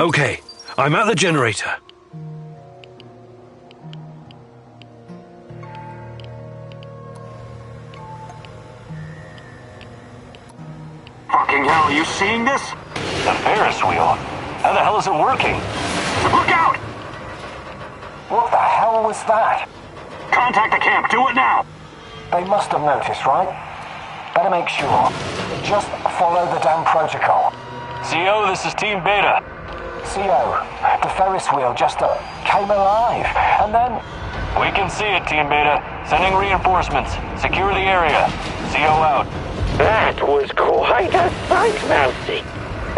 Okay, I'm at the generator. Fucking hell, are you seeing this? The Ferris wheel? How the hell is it working? Look out! What the hell was that? Contact the camp, do it now! They must have noticed, right? Better make sure. Just follow the damn protocol. CO, this is Team Beta. CO, the Ferris wheel just came alive, and then... We can see it, Team Beta. Sending reinforcements. Secure the area. CO out. That was quite a sight, Mousy.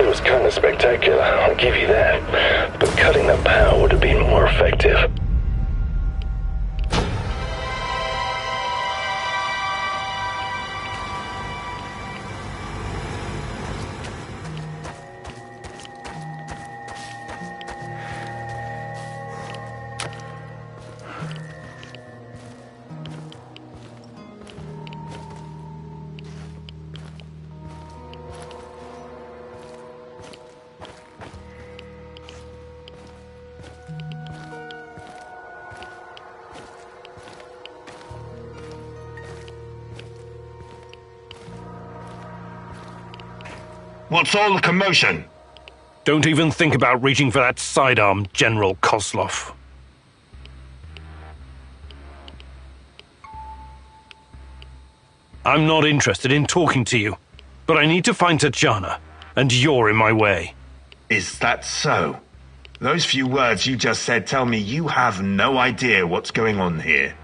It was kind of spectacular, I'll give you that. But cutting the power would have been more effective. What's all the commotion? Don't even think about reaching for that sidearm, General Kozlov. I'm not interested in talking to you, but I need to find Tatjana, and you're in my way. Is that so? Those few words you just said tell me you have no idea what's going on here.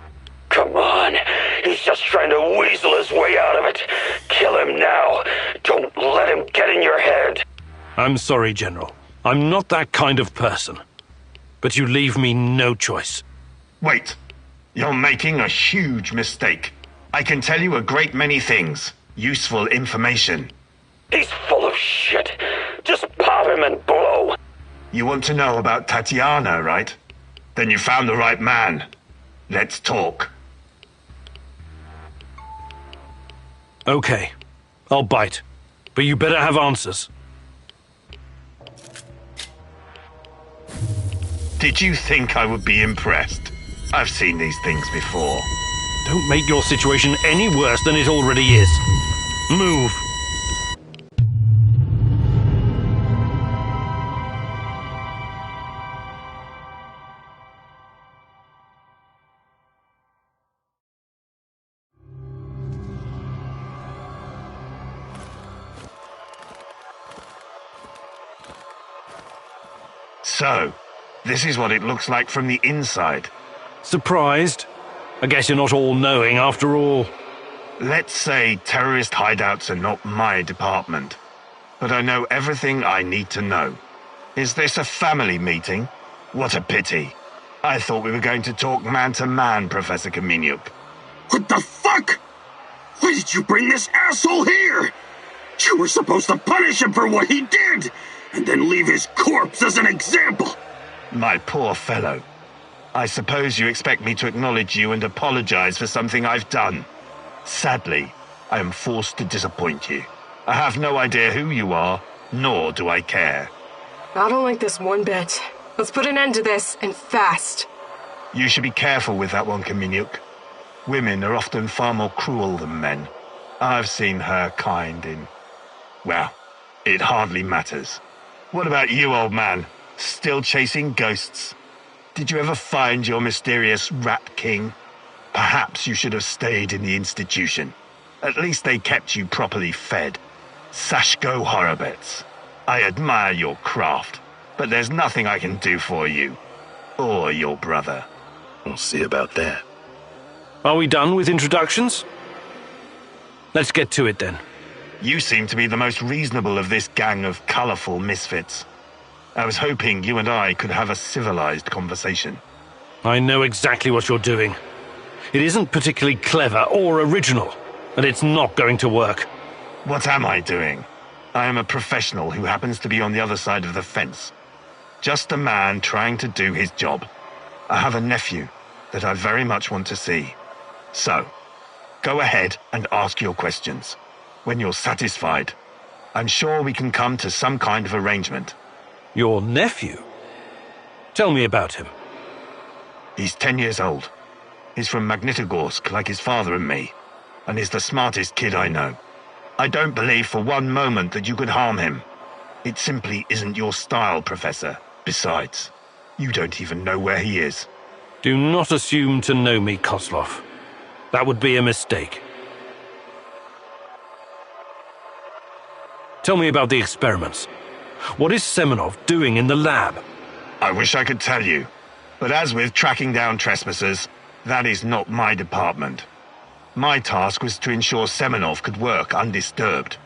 Come on, he's just trying to weasel his way out of it. Kill him now. Don't let him get in your head. I'm sorry, General. I'm not that kind of person. But you leave me no choice. Wait. You're making a huge mistake. I can tell you a great many things. Useful information. He's full of shit. Just pop him and blow. You want to know about Tatiana, right? Then you found the right man. Let's talk. Okay. I'll bite. But you better have answers. Did you think I would be impressed? I've seen these things before. Don't make your situation any worse than it already is. Move. So, this is what it looks like from the inside. Surprised? I guess you're not all-knowing after all. Let's say terrorist hideouts are not my department, but I know everything I need to know. Is this a family meeting? What a pity. I thought we were going to talk man-to-man, Professor Kaminyuk. What the fuck? Why did you bring this asshole here? You were supposed to punish him for what he did, and then leave his corpse as an example. My poor fellow. I suppose you expect me to acknowledge you and apologize for something I've done. Sadly, I am forced to disappoint you. I have no idea who you are, nor do I care. I don't like this one bit. Let's put an end to this, and fast. You should be careful with that one, Kaminyuk. Women are often far more cruel than men. I've seen her kind in... well, it hardly matters. What about you, old man? Still chasing ghosts? Did you ever find your mysterious Rat King? Perhaps you should have stayed in the institution. At least they kept you properly fed. Sashko Horobets, I admire your craft, but there's nothing I can do for you. Or your brother. We'll see about that. Are we done with introductions? Let's get to it then. You seem to be the most reasonable of this gang of colorful misfits. I was hoping you and I could have a civilized conversation. I know exactly what you're doing. It isn't particularly clever or original, and it's not going to work. What am I doing? I am a professional who happens to be on the other side of the fence. Just a man trying to do his job. I have a nephew that I very much want to see. So, go ahead and ask your questions. When you're satisfied, I'm sure we can come to some kind of arrangement. Your nephew? Tell me about him. He's 10 years old. He's from Magnitogorsk, like his father and me, and he's the smartest kid I know. I don't believe for one moment that you could harm him. It simply isn't your style, Professor. Besides, you don't even know where he is. Do not assume to know me, Kozlov. That would be a mistake. Tell me about the experiments. What is Semenov doing in the lab? I wish I could tell you, but as with tracking down trespassers, that is not my department. My task was to ensure Semenov could work undisturbed.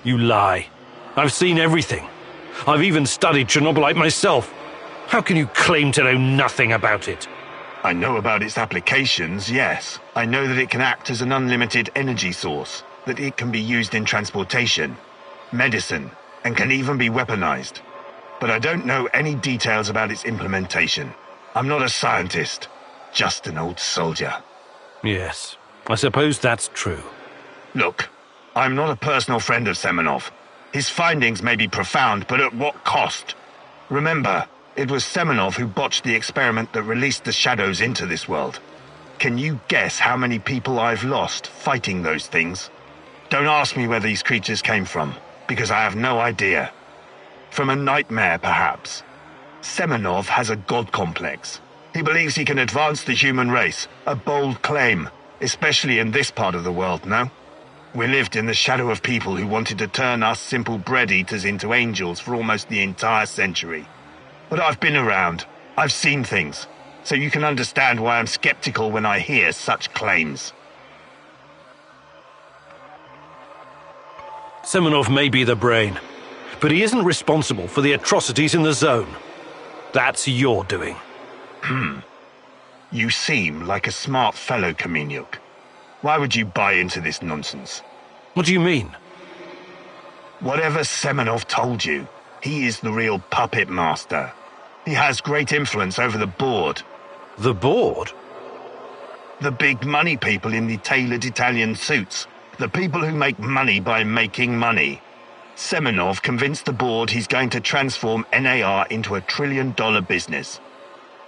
You lie. I've seen everything. I've even studied Chernobylite myself. How can you claim to know nothing about it? I know about its applications, yes. I know that it can act as an unlimited energy source, that it can be used in transportation, medicine, and can even be weaponized. But I don't know any details about its implementation. I'm not a scientist, just an old soldier. Yes, I suppose that's true. Look, I'm not a personal friend of Semenov. His findings may be profound, but at what cost? Remember, it was Semenov who botched the experiment that released the shadows into this world. Can you guess how many people I've lost fighting those things? Don't ask me where these creatures came from, because I have no idea. From a nightmare, perhaps. Semenov has a god complex. He believes he can advance the human race, a bold claim, especially in this part of the world, no? We lived in the shadow of people who wanted to turn us simple bread-eaters into angels for almost the entire century. But I've been around. I've seen things. So you can understand why I'm skeptical when I hear such claims. Semenov may be the brain, but he isn't responsible for the atrocities in the zone. That's your doing. You seem like a smart fellow, Kamenyuk. Why would you buy into this nonsense? What do you mean? Whatever Semenov told you, he is the real puppet master. He has great influence over the board. The board? The big money people in the tailored Italian suits. The people who make money by making money. Semenov convinced the board he's going to transform NAR into $1 trillion business.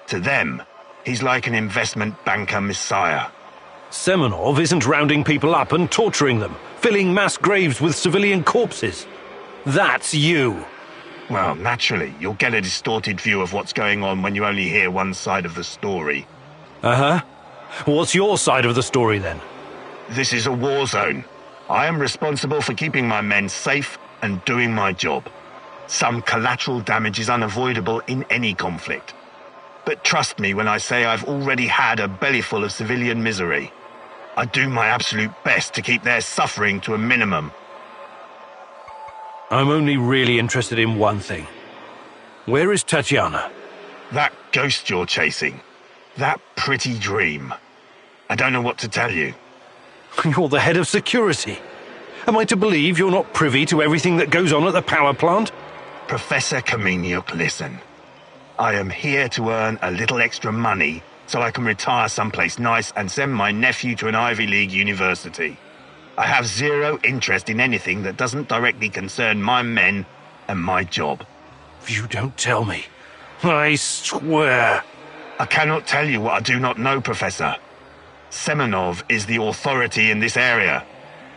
To them, he's like an investment banker messiah. Semenov isn't rounding people up and torturing them, filling mass graves with civilian corpses. That's you. Well, naturally, you'll get a distorted view of what's going on when you only hear one side of the story. Uh-huh. What's your side of the story, then? This is a war zone. I am responsible for keeping my men safe and doing my job. Some collateral damage is unavoidable in any conflict. But trust me when I say I've already had a bellyful of civilian misery. I do my absolute best to keep their suffering to a minimum. I'm only really interested in one thing. Where is Tatiana? That ghost you're chasing. That pretty dream. I don't know what to tell you. You're the head of security. Am I to believe you're not privy to everything that goes on at the power plant? Professor Kamenyuk, listen. I am here to earn a little extra money so I can retire someplace nice and send my nephew to an Ivy League university. I have zero interest in anything that doesn't directly concern my men and my job. You don't tell me. I swear. I cannot tell you what I do not know, Professor. Semenov is the authority in this area.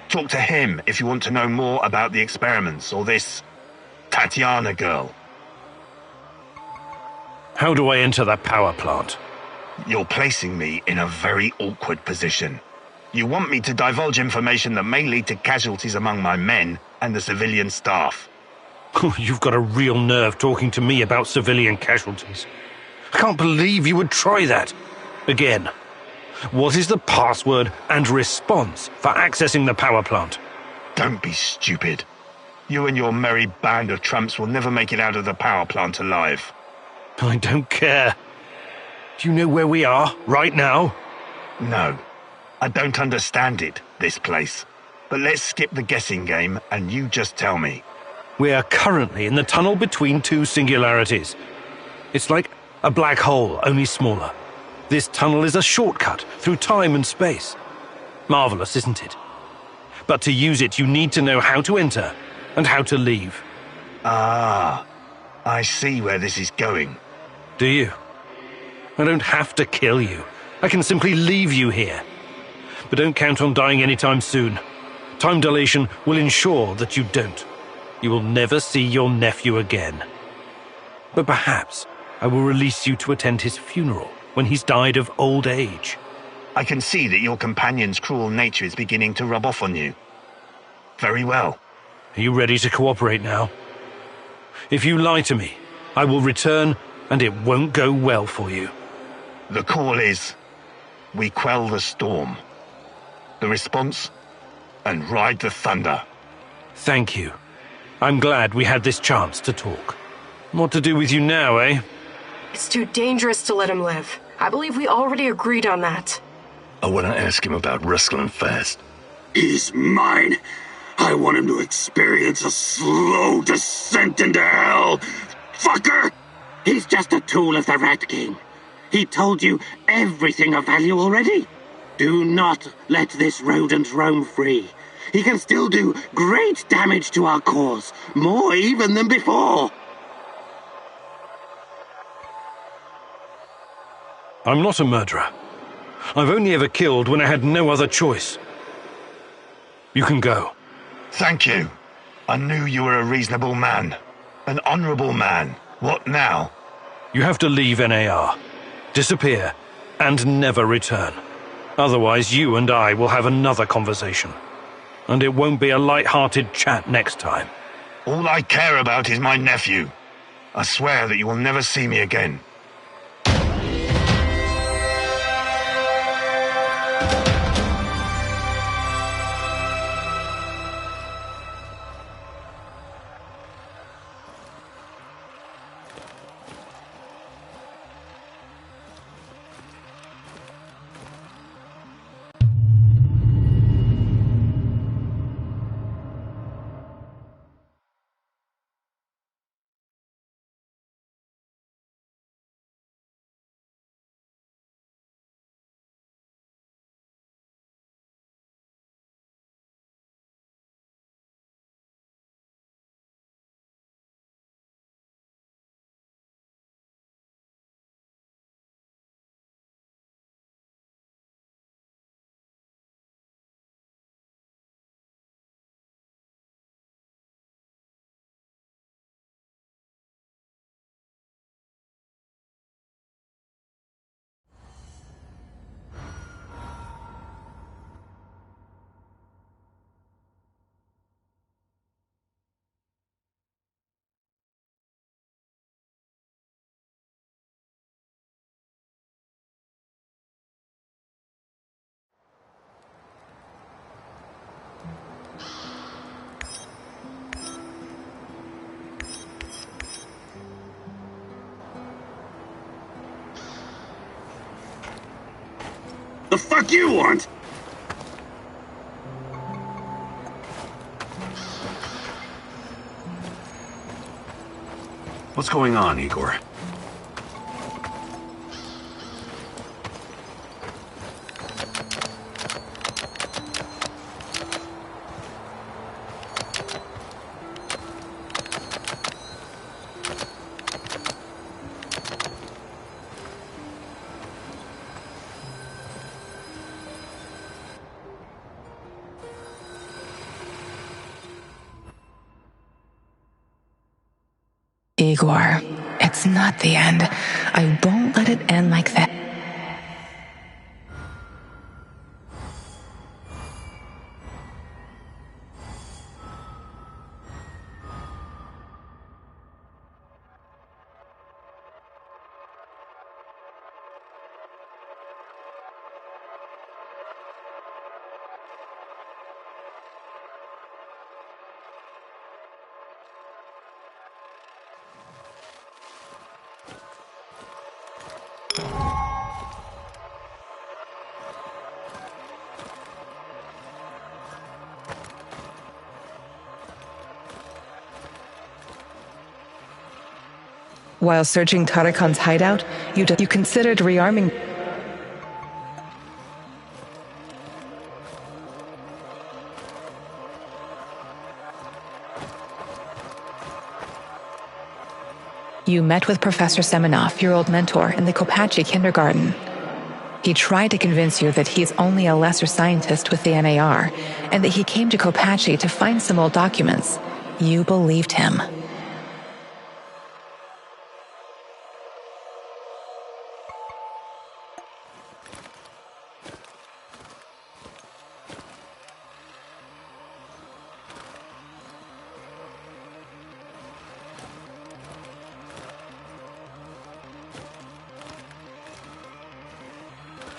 Talk to him if you want to know more about the experiments or this Tatiana girl. How do I enter the power plant? You're placing me in a very awkward position. You want me to divulge information that may lead to casualties among my men and the civilian staff. You've got a real nerve talking to me about civilian casualties. I can't believe you would try that. Again, what is the password and response for accessing the power plant? Don't be stupid. You and your merry band of tramps will never make it out of the power plant alive. I don't care. Do you know where we are right now? No. I don't understand it, this place. But let's skip the guessing game and you just tell me. We are currently in the tunnel between two singularities. It's like a black hole, only smaller. This tunnel is a shortcut through time and space. Marvelous, isn't it? But to use it, you need to know how to enter and how to leave. Ah, I see where this is going. Do you? I don't have to kill you. I can simply leave you here. But don't count on dying anytime soon. Time dilation will ensure that you don't. You will never see your nephew again. But perhaps I will release you to attend his funeral when he's died of old age. I can see that your companion's cruel nature is beginning to rub off on you. Very well. Are you ready to cooperate now? If you lie to me, I will return and it won't go well for you. The call is, we quell the storm. The response, and ride the thunder. Thank you. I'm glad we had this chance to talk. What to do with you now, eh? It's too dangerous to let him live. I believe we already agreed on that. I want to ask him about wrestling fast. He's mine. I want him to experience a slow descent into hell. Fucker! He's just a tool of the Rat King. He told you everything of value already. Do not let this rodent roam free. He can still do great damage to our cause, more even than before. I'm not a murderer. I've only ever killed when I had no other choice. You can go. Thank you. I knew you were a reasonable man. An honorable man. What now? You have to leave NAR. Disappear, and never return. Otherwise, you and I will have another conversation. And it won't be a light-hearted chat next time. All I care about is my nephew. I swear that you will never see me again. The fuck you want? What's going on, Igor? Igor, it's not the end. I won't let it end like that. While searching Tarakan's hideout, you considered rearming. You met with Professor Semenoff, your old mentor, in the Kopachi kindergarten. He tried to convince you that he's only a lesser scientist with the NAR, and that he came to Kopachi to find some old documents. You believed him.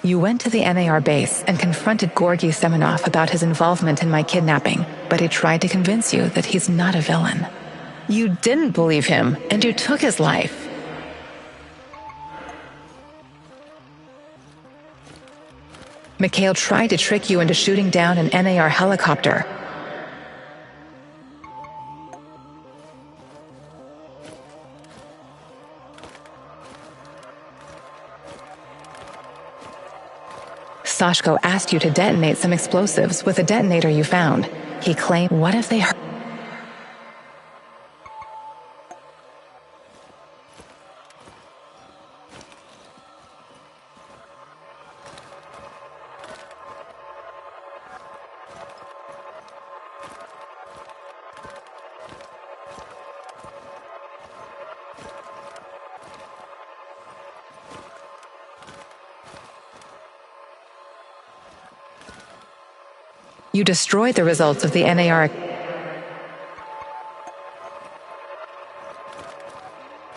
You went to the NAR base and confronted Georgy Semenov about his involvement in my kidnapping, but he tried to convince you that he's not a villain. You didn't believe him, and you took his life. Mikhail tried to trick you into shooting down an NAR helicopter. Sashko asked you to detonate some explosives with a detonator you found. He claimed, what if they hurt? You destroyed the results of the NAR.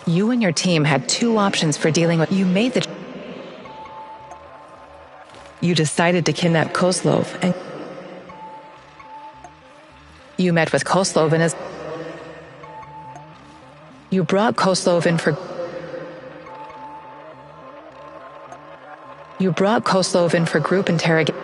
You and your team had two options for dealing with. You decided to kidnap Kozlov, and you met with Kozlov and his. You brought Kozlov in for. You brought Kozlov in for group interrogation.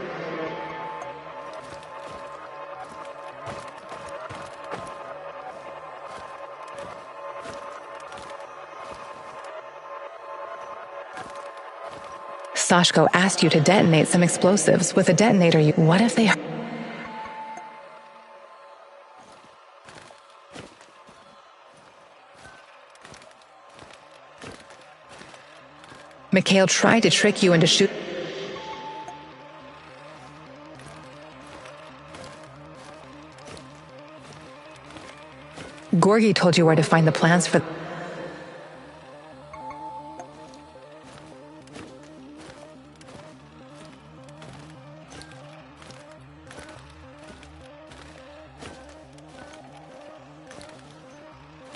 Sashko asked you to detonate some explosives with a detonator. What if they... Mikhail tried to trick you into shoot... Georgy told you where to find the plans for...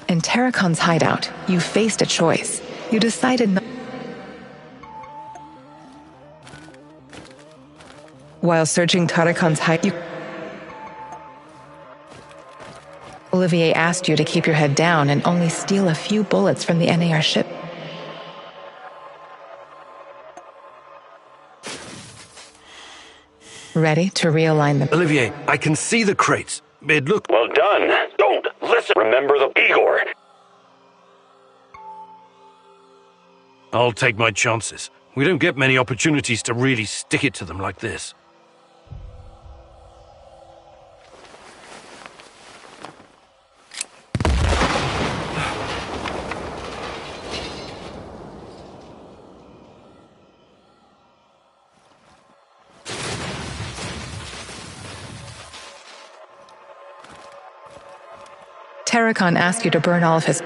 In Tarakan's hideout, you faced a choice. You decided not. While searching Tarakan's hideout, Olivier asked you to keep your head down and only steal a few bullets from the NAR ship. Ready to realign them. Olivier, I can see the crates. It looked... Well done. Don't listen. Remember the Igor. I'll take my chances. We don't get many opportunities to really stick it to them like this. Tarakan asked you to burn all of his...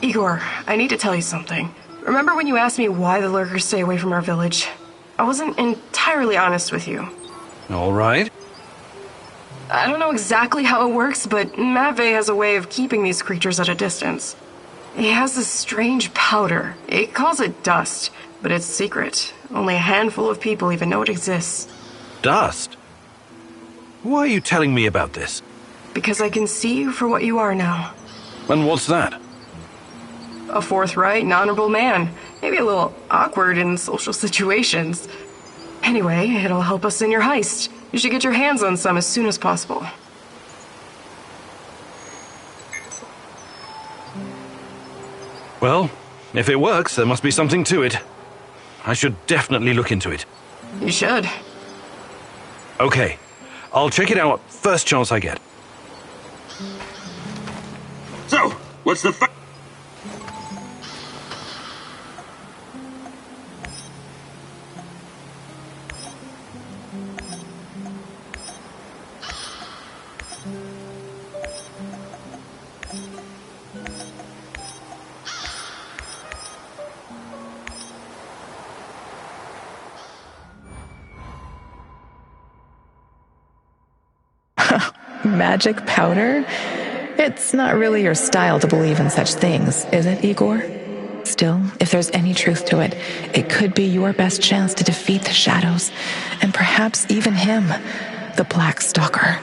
Igor, I need to tell you something. Remember when you asked me why the lurkers stay away from our village? I wasn't entirely honest with you. All right. I don't know exactly how it works, but Matvey has a way of keeping these creatures at a distance. He has this strange powder. He calls it dust, but it's secret. Only a handful of people even know it exists. Dust? Why are you telling me about this? Because I can see you for what you are now. And what's that? A forthright and honorable man. Maybe a little awkward in social situations. Anyway, it'll help us in your heist. You should get your hands on some as soon as possible. Well, if it works, there must be something to it. I should definitely look into it. You should. Okay, I'll check it out first chance I get. So, what's the Magic powder? It's not really your style to believe in such things, is it, Igor? Still, if there's any truth to it, it could be your best chance to defeat the shadows, and perhaps even him, the Black Stalker.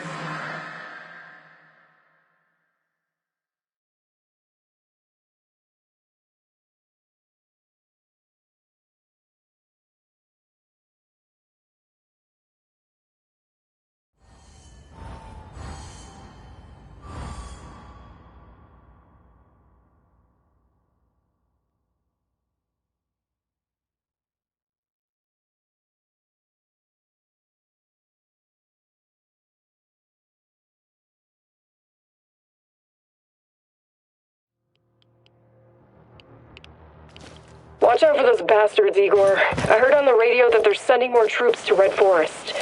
Watch out for those bastards, Igor. I heard on the radio that they're sending more troops to Red Forest.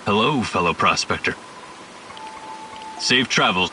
Hello, fellow prospector. Safe travels.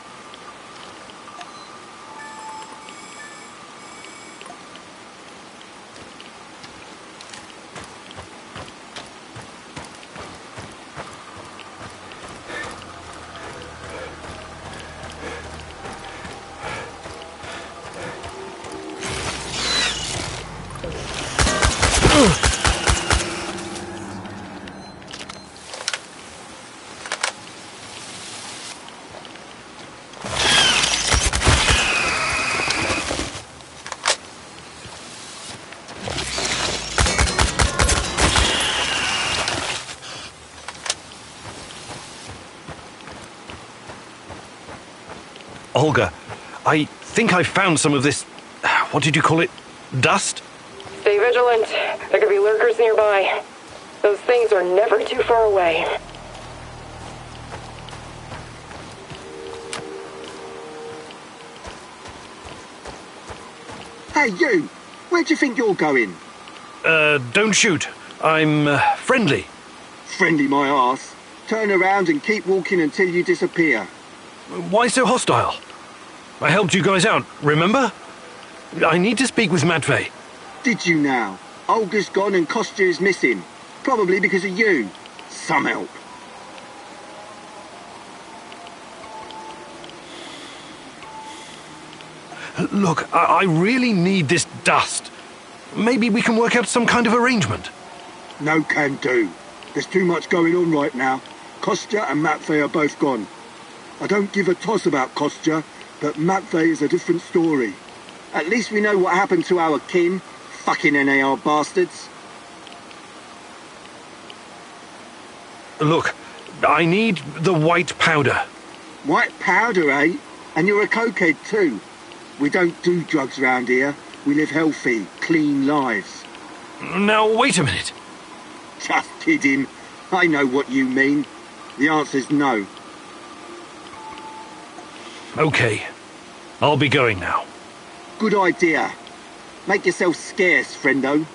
Olga, I think I found some of this, what did you call it, dust? Stay vigilant. There could be lurkers nearby. Those things are never too far away. Hey, you! Where do you think you're going? Don't shoot. I'm, friendly. Friendly my arse. Turn around and keep walking until you disappear. Why so hostile? I helped you guys out, remember? I need to speak with Matvey. Did you now? Olga's gone and Kostya is missing. Probably because of you. Some help. Look, I really need this dust. Maybe we can work out some kind of arrangement. No can do. There's too much going on right now. Kostya and Matvey are both gone. I don't give a toss about Kostya, but Matvey is a different story. At least we know what happened to our kin. Fucking NAR bastards. Look, I need the white powder. White powder, eh? And you're a cokehead too. We don't do drugs round here. We live healthy, clean lives. Now, wait a minute. Just kidding. I know what you mean. The answer's no. Okay, I'll be going now. Good idea. Make yourself scarce, friendo.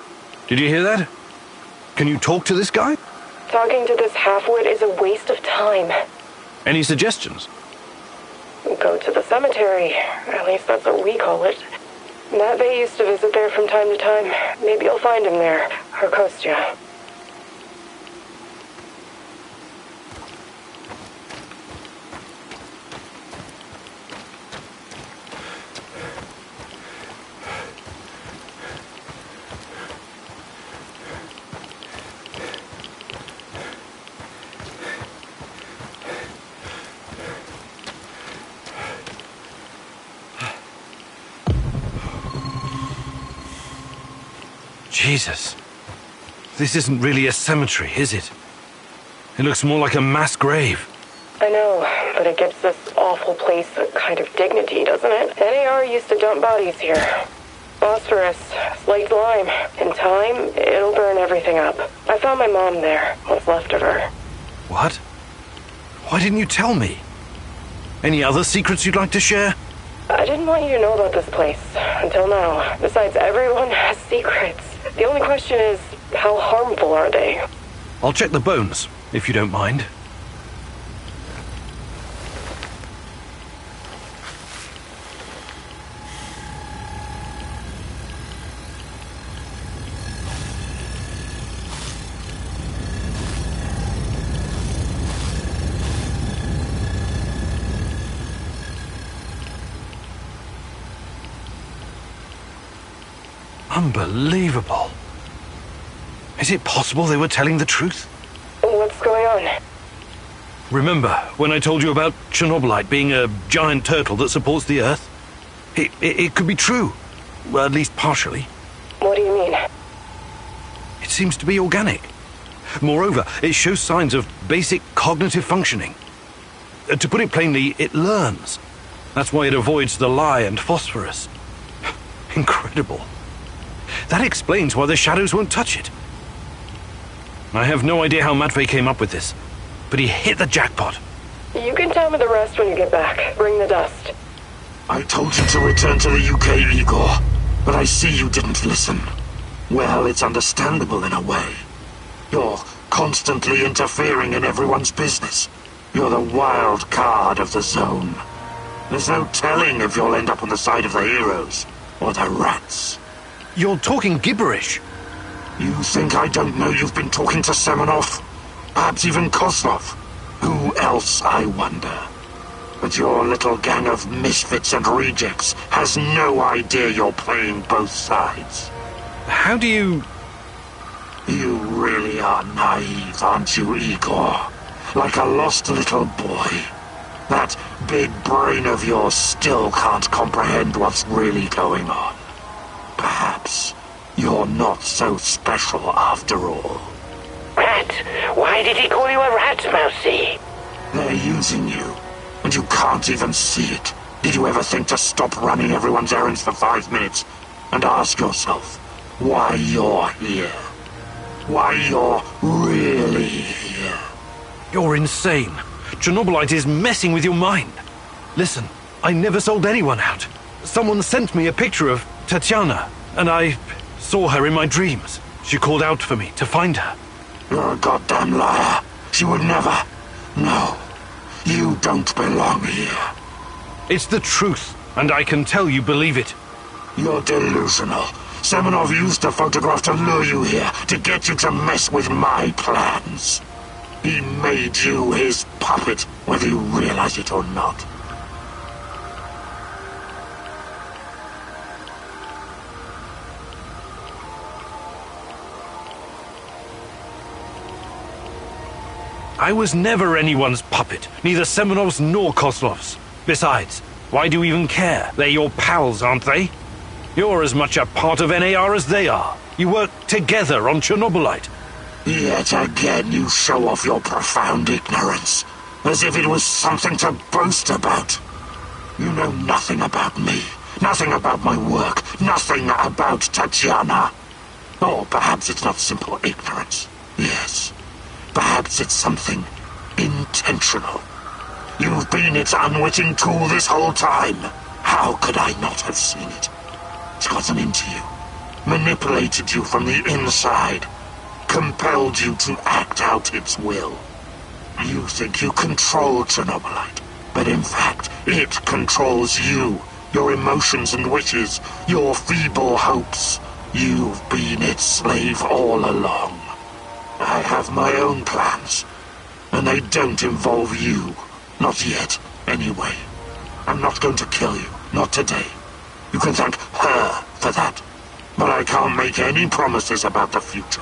Did you hear that? Can you talk to this guy? Talking to this halfwit is a waste of time. Any suggestions? Go to the cemetery. At least that's what we call it. Matt Bay used to visit there from time to time. Maybe you'll find him there. Or Kostya. Jesus. This isn't really a cemetery, is it? It looks more like a mass grave. I know, but it gives this awful place a kind of dignity, doesn't it? NAR used to dump bodies here. Phosphorus, slaked lime. In time, it'll burn everything up. I found my mom there, what's left of her. What? Why didn't you tell me? Any other secrets you'd like to share? I didn't want you to know about this place, until now. Besides, everyone has secrets. The only question is, how harmful are they? I'll check the bones, if you don't mind. Unbelievable. Is it possible they were telling the truth? What's going on? Remember when I told you about Chernobylite being a giant turtle that supports the Earth? It could be true. Well, at least partially. What do you mean? It seems to be organic. Moreover, it shows signs of basic cognitive functioning. To put it plainly, it learns. That's why it avoids the lye and phosphorus. Incredible. That explains why the shadows won't touch it. I have no idea how Matvey came up with this, but he hit the jackpot. You can tell me the rest when you get back. Bring the dust. I told you to return to the UK, Igor, but I see you didn't listen. Well, it's understandable in a way. You're constantly interfering in everyone's business. You're the wild card of the zone. There's no telling if you'll end up on the side of the heroes or the rats. You're talking gibberish. You think I don't know you've been talking to Semenov? Perhaps even Kozlov? Who else, I wonder? But your little gang of misfits and rejects has no idea you're playing both sides. How do you... You really are naive, aren't you, Igor? Like a lost little boy. That big brain of yours still can't comprehend what's really going on. Perhaps you're not so special after all. Rat? Why did he call you a rat, Mousy? They're using you, and you can't even see it. Did you ever think to stop running everyone's errands for 5 minutes and ask yourself why you're here? Why you're really here? You're insane. Chernobylite is messing with your mind. Listen, I never sold anyone out. Someone sent me a picture of Tatiana, and I saw her in my dreams. She called out for me to find her. You're a goddamn liar. She would never. No, you don't belong here. It's the truth, and I can tell you believe it. You're delusional. Semenov used a photograph to lure you here, to get you to mess with my plans. He made you his puppet, whether you realize it or not. I was never anyone's puppet, neither Semenov's nor Kozlov's. Besides, why do you even care? They're your pals, aren't they? You're as much a part of NAR as they are. You work together on Chernobylite. Yet again you show off your profound ignorance, as if it was something to boast about. You know nothing about me, nothing about my work, nothing about Tatiana. Or perhaps it's not simple ignorance. Yes, perhaps it's something intentional. You've been its unwitting tool this whole time. How could I not have seen it? It's gotten into you. manipulated you from the inside, compelled you to act out its will. You think you control Chernobylite, but in fact, it controls you, your emotions and wishes, your feeble hopes. You've been its slave all along. I have my own plans, and they don't involve you. Not yet, anyway. I'm not going to kill you, not today. You can thank her for that. But I can't make any promises about the future.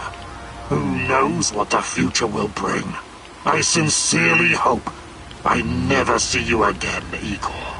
Who knows what the future will bring? I sincerely hope I never see you again, Igor.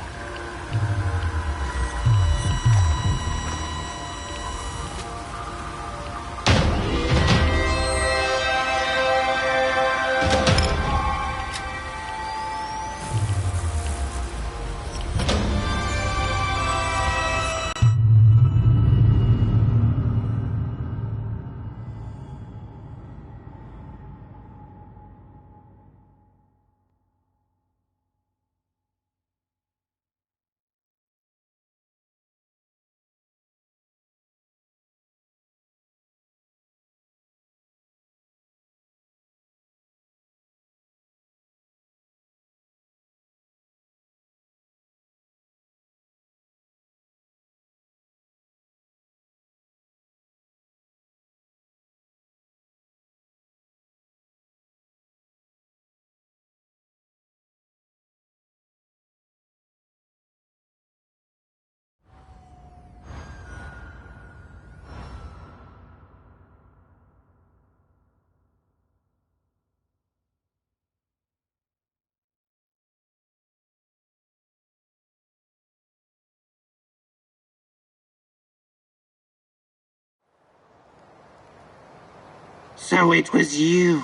So it was you.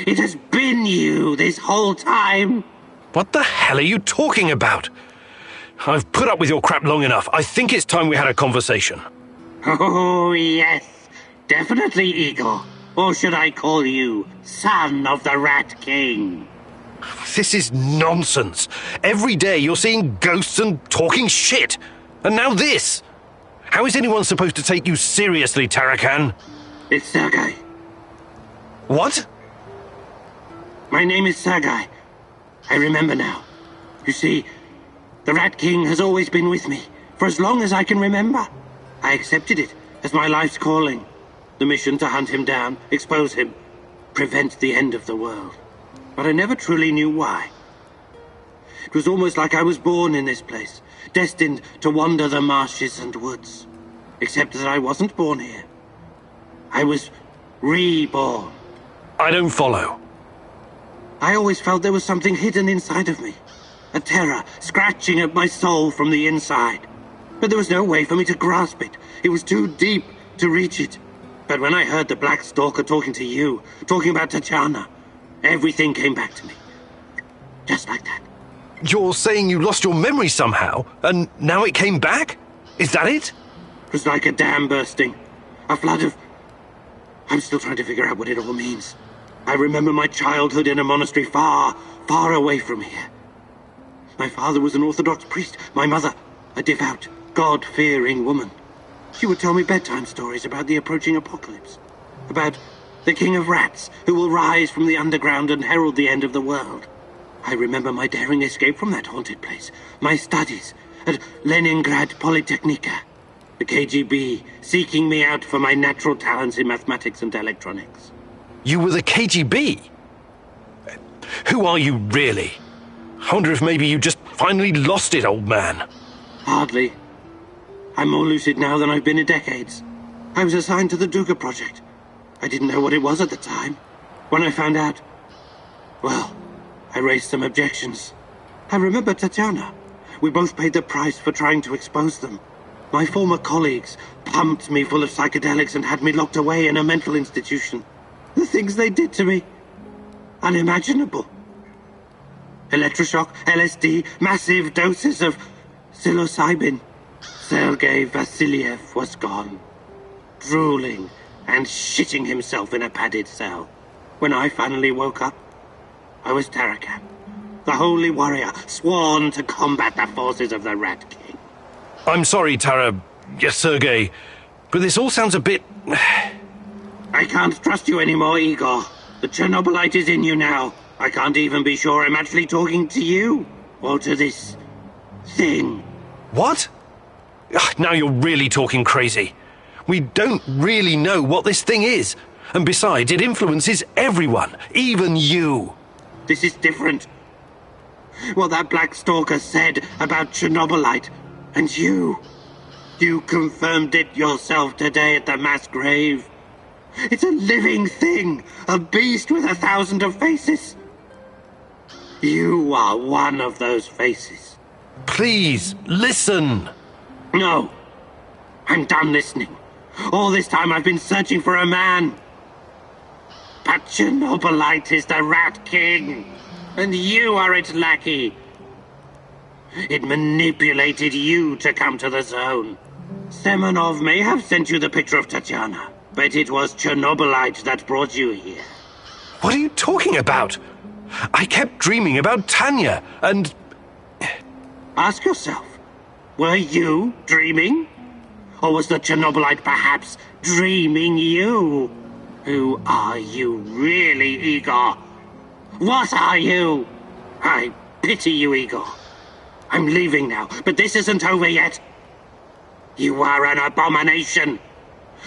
It has been you this whole time. What the hell are you talking about? I've put up with your crap long enough. I think it's time we had a conversation. Oh, yes. Definitely, Igor. Or should I call you Son of the Rat King? This is nonsense. Every day you're seeing ghosts and talking shit. And now this. How is anyone supposed to take you seriously, Tarakan? It's Sergei. What? My name is Sergei. I remember now. You see, the Rat King has always been with me, for as long as I can remember. I accepted it as my life's calling. The mission to hunt him down, expose him, prevent the end of the world. But I never truly knew why. It was almost like I was born in this place, destined to wander the marshes and woods. Except that I wasn't born here. I was reborn. I don't follow. I always felt there was something hidden inside of me. A terror scratching at my soul from the inside. But there was no way for me to grasp it. It was too deep to reach it. But when I heard the Black Stalker talking to you, talking about Tatiana, everything came back to me. Just like that. You're saying you lost your memory somehow, and now it came back? Is that it? It was like a dam bursting. A flood of... I'm still trying to figure out what it all means. I remember my childhood in a monastery far, far away from here. My father was an Orthodox priest. My mother, a devout, God-fearing woman. She would tell me bedtime stories about the approaching apocalypse. About the king of rats who will rise from the underground and herald the end of the world. I remember my daring escape from that haunted place. My studies at Leningrad Polytechnica. The KGB seeking me out for my natural talents in mathematics and electronics. You were the KGB? Who are you really? I wonder if maybe you just finally lost it, old man. Hardly. I'm more lucid now than I've been in decades. I was assigned to the Duga project. I didn't know what it was at the time. When I found out, well, I raised some objections. I remember Tatiana. We both paid the price for trying to expose them. My former colleagues pumped me full of psychedelics and had me locked away in a mental institution. The things they did to me, unimaginable. Electroshock, LSD, massive doses of psilocybin. Sergei Vasiliev was gone, drooling and shitting himself in a padded cell. When I finally woke up, I was Tarakan, the holy warrior sworn to combat the forces of the Rat King. I'm sorry, Tara. Yes, Sergei. but this all sounds a bit... I can't trust you anymore, Igor. The Chernobylite is in you now. I can't even be sure I'm actually talking to you, or to this thing. What? Now you're really talking crazy. We don't really know what this thing is. And besides, it influences everyone, even you. This is different. What that Black Stalker said about Chernobylite, and you confirmed it yourself today at the mass grave. It's a living thing, a beast with 1,000 of faces. You are one of those faces. Please, listen. No, I'm done listening. All this time I've been searching for a man. But Chernobylite is the Rat King, and you are its lackey. It manipulated you to come to the zone. Semenov may have sent you the picture of Tatiana, but it was Chernobylite that brought you here. What are you talking about? I kept dreaming about Tanya, and... Ask yourself, were you dreaming? Or was the Chernobylite perhaps dreaming you? Who are you really, Igor? What are you? I pity you, Igor. I'm leaving now, but this isn't over yet. You are an abomination.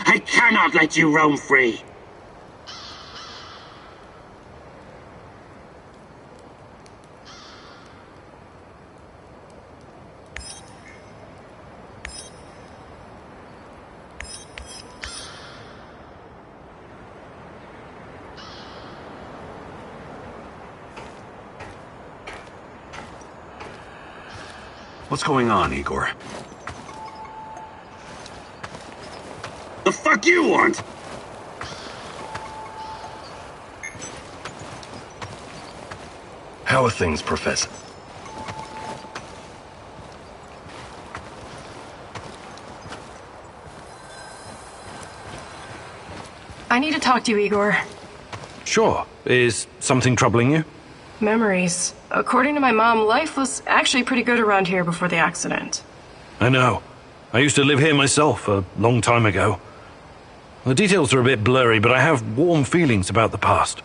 I cannot let you roam free. What's going on, Igor? The fuck you want? How are things, Professor? I need to talk to you, Igor. Sure. Is something troubling you? Memories. According to my mom, life was actually pretty good around here before the accident. I know. I used to live here myself a long time ago. The details are a bit blurry, but I have warm feelings about the past.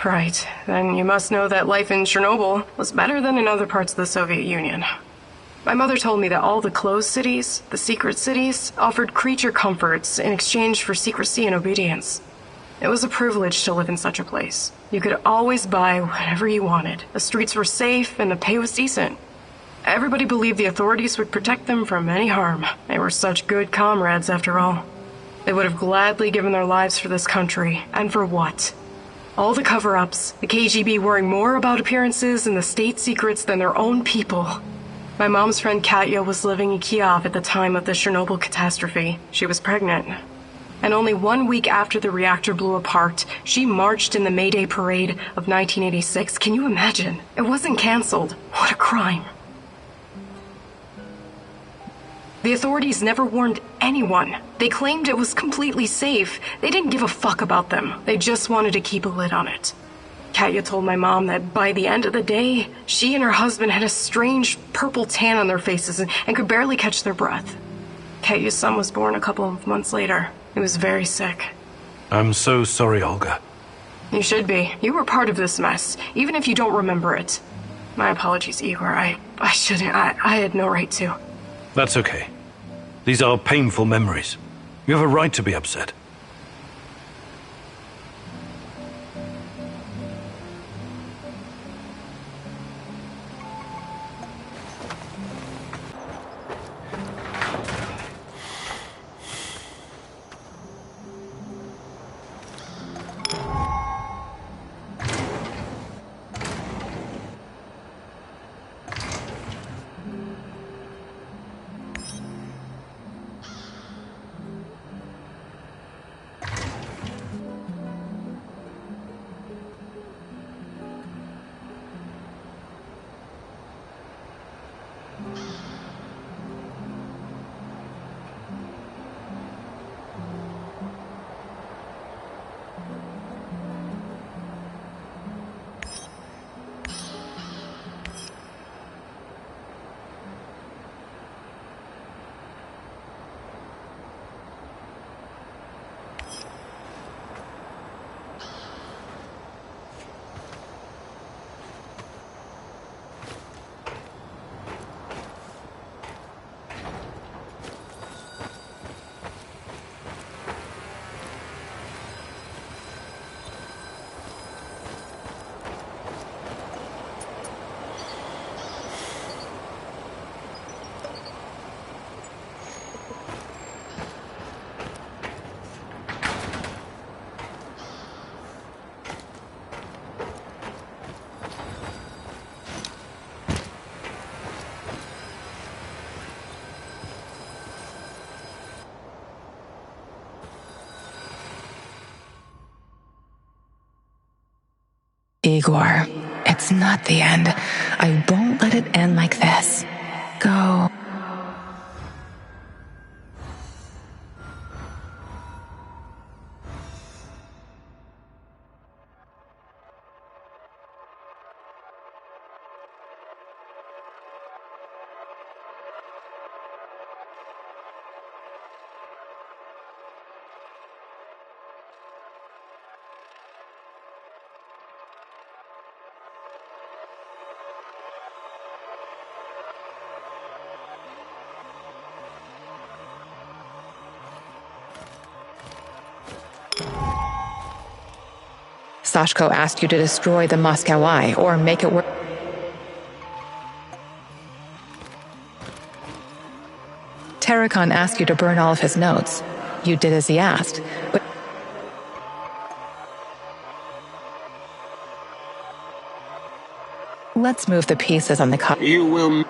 Right. Then you must know that life in Chernobyl was better than in other parts of the Soviet Union. My mother told me that all the closed cities, the secret cities, offered creature comforts in exchange for secrecy and obedience. It was a privilege to live in such a place. You could always buy whatever you wanted. The streets were safe and the pay was decent. Everybody believed the authorities would protect them from any harm. They were such good comrades, after all. They would have gladly given their lives for this country. And for what? All the cover-ups, the KGB worrying more about appearances and the state secrets than their own people. My mom's friend Katya was living in Kiev at the time of the Chernobyl catastrophe. She was pregnant. And only 1 week after the reactor blew apart, she marched in the May Day parade of 1986. Can you imagine? It wasn't canceled. What a crime. The authorities never warned anyone. They claimed it was completely safe. They didn't give a fuck about them. They just wanted to keep a lid on it. Katya told my mom that by the end of the day, she and her husband had a strange purple tan on their faces and could barely catch their breath. Katya's son was born a couple of months later. He was very sick. I'm so sorry, Olga. You should be. You were part of this mess, even if you don't remember it. My apologies, Igor. I shouldn't. I had no right to. That's okay. These are painful memories. You have a right to be upset. Igor, it's not the end. I won't let it end like this. Go. Sashko asked you to destroy the Moscow Eye or make it work. Terracon asked you to burn all of his notes. You did as he asked, but let's move the pieces on the cup. You will...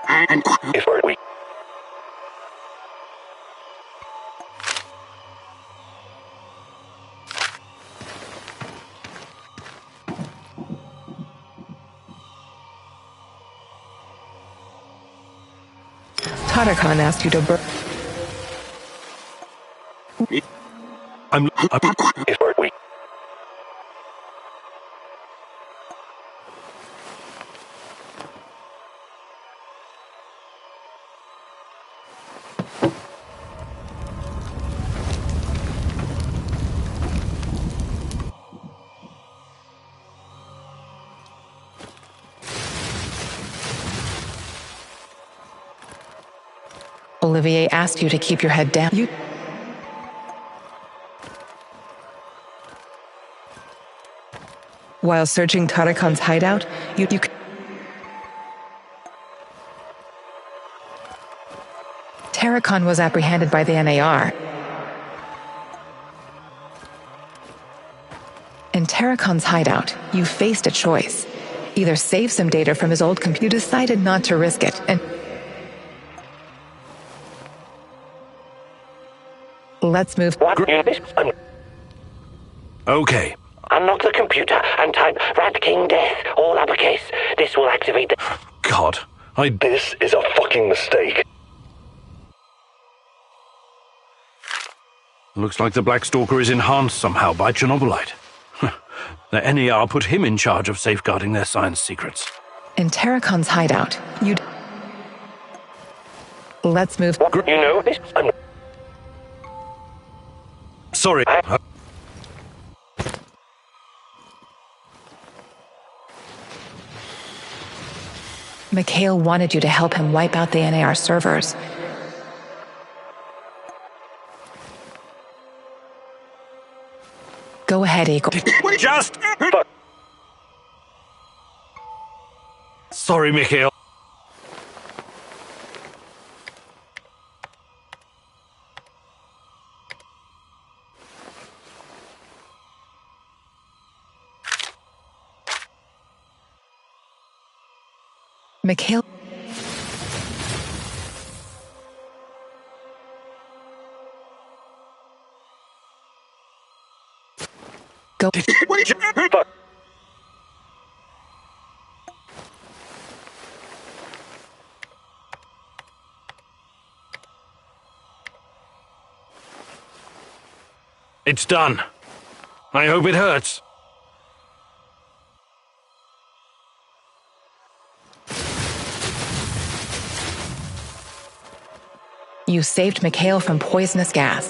And... If we... Terracon asked you to burn... If we... Olivier asked you to keep your head down. While searching Tarakon's hideout, you Terracon was apprehended by the NAR. In Terracon's hideout, you faced a choice. Either save some data from his old computer. You decided not to risk it, and let's move. Okay. Unlock the computer and type Rat King Death, all uppercase. This will activate the... God, This is a fucking mistake. Looks like the Black Stalker is enhanced somehow by Chernobylite. The NER put him in charge of safeguarding their science secrets. In Terracon's hideout, let's move. You know this... Sorry. Mikhail wanted you to help him wipe out the NAR servers. Go ahead, Igor. Just... Sorry, Mikhail. Mikhail. Go. It's done. I hope it hurts. You saved Mikhail from poisonous gas.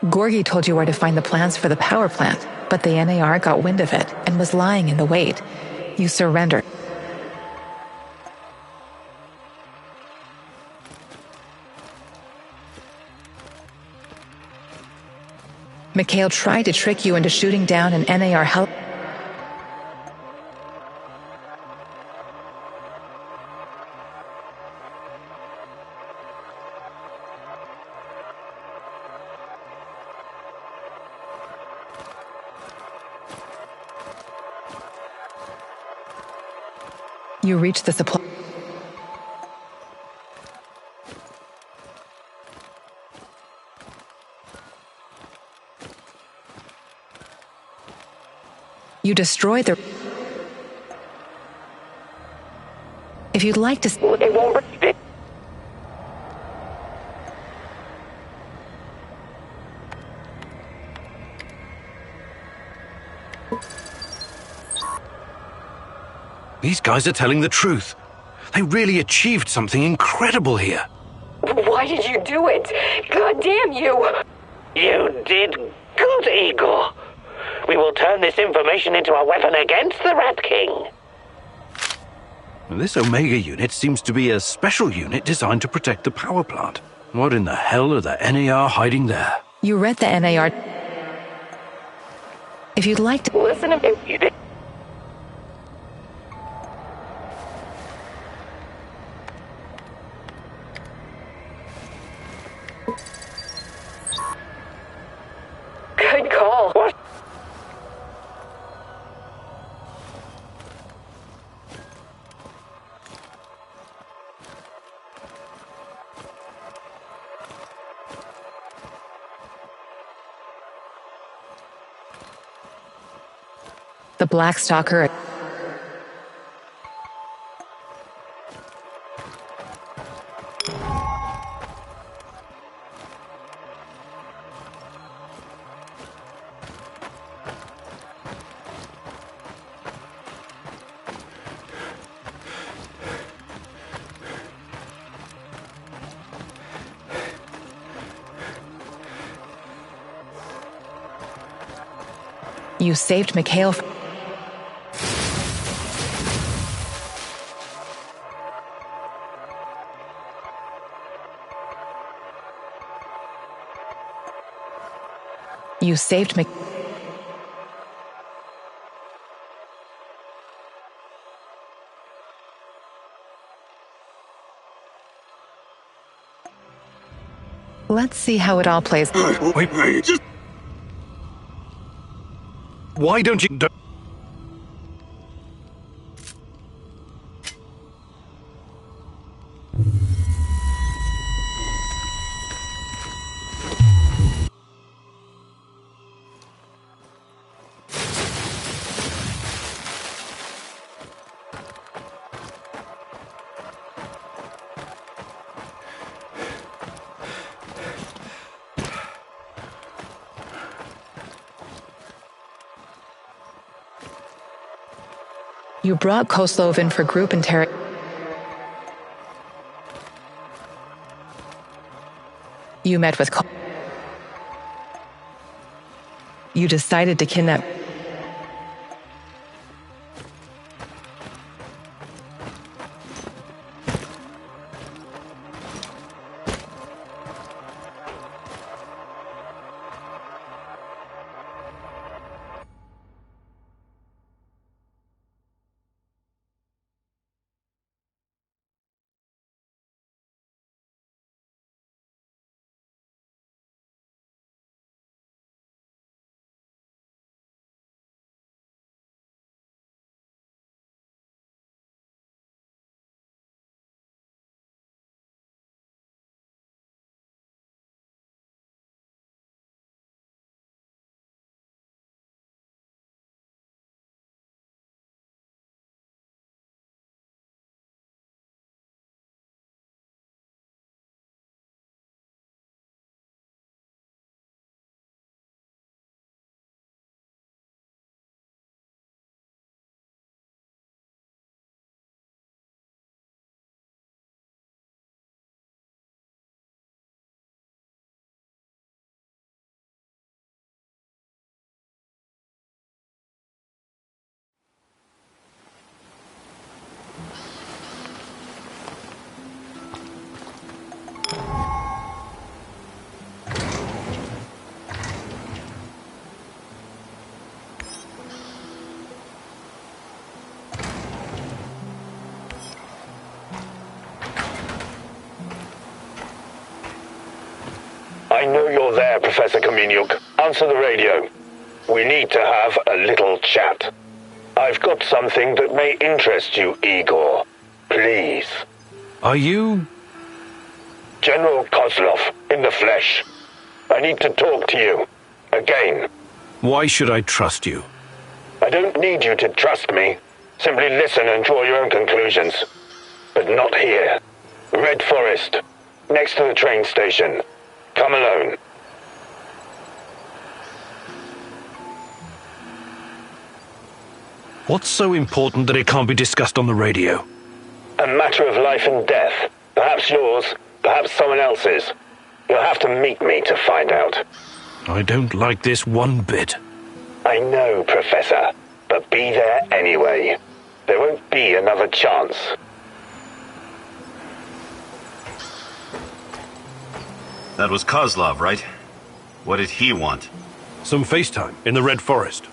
Gorgi told you where to find the plans for the power plant, but the NAR got wind of it and was lying in the wait. You surrendered. Mikhail tried to trick you into shooting down an NAR help. You reach the supply. You destroy the... If you'd like to... It won't read it. These guys are telling the truth. They really achieved something incredible here. Why did you do it? God damn you! You did good, Igor. We will turn this information into a weapon against the Rat King. And this Omega unit seems to be a special unit designed to protect the power plant. What in the hell are the NAR hiding there? You read the NAR. If you'd like to... Listen to me. You did. Good call. What? The Black Stalker... You saved Mikhail... You saved Mik... Let's see how it all plays. Wait, Just why don't you... You brought Koslov in for group interrogation. You met with... You decided to kidnap... I know you're there, Professor Kaminyuk. Answer the radio. We need to have a little chat. I've got something that may interest you, Igor. Please. Are you... General Kozlov, in the flesh. I need to talk to you. Again. Why should I trust you? I don't need you to trust me. Simply listen and draw your own conclusions. But not here. Red Forest. Next to the train station. Come alone. What's so important that it can't be discussed on the radio? A matter of life and death. Perhaps yours, perhaps someone else's. You'll have to meet me to find out. I don't like this one bit. I know, Professor, but be there anyway. There won't be another chance. That was Kozlov, right? What did he want? Some FaceTime in the Red Forest.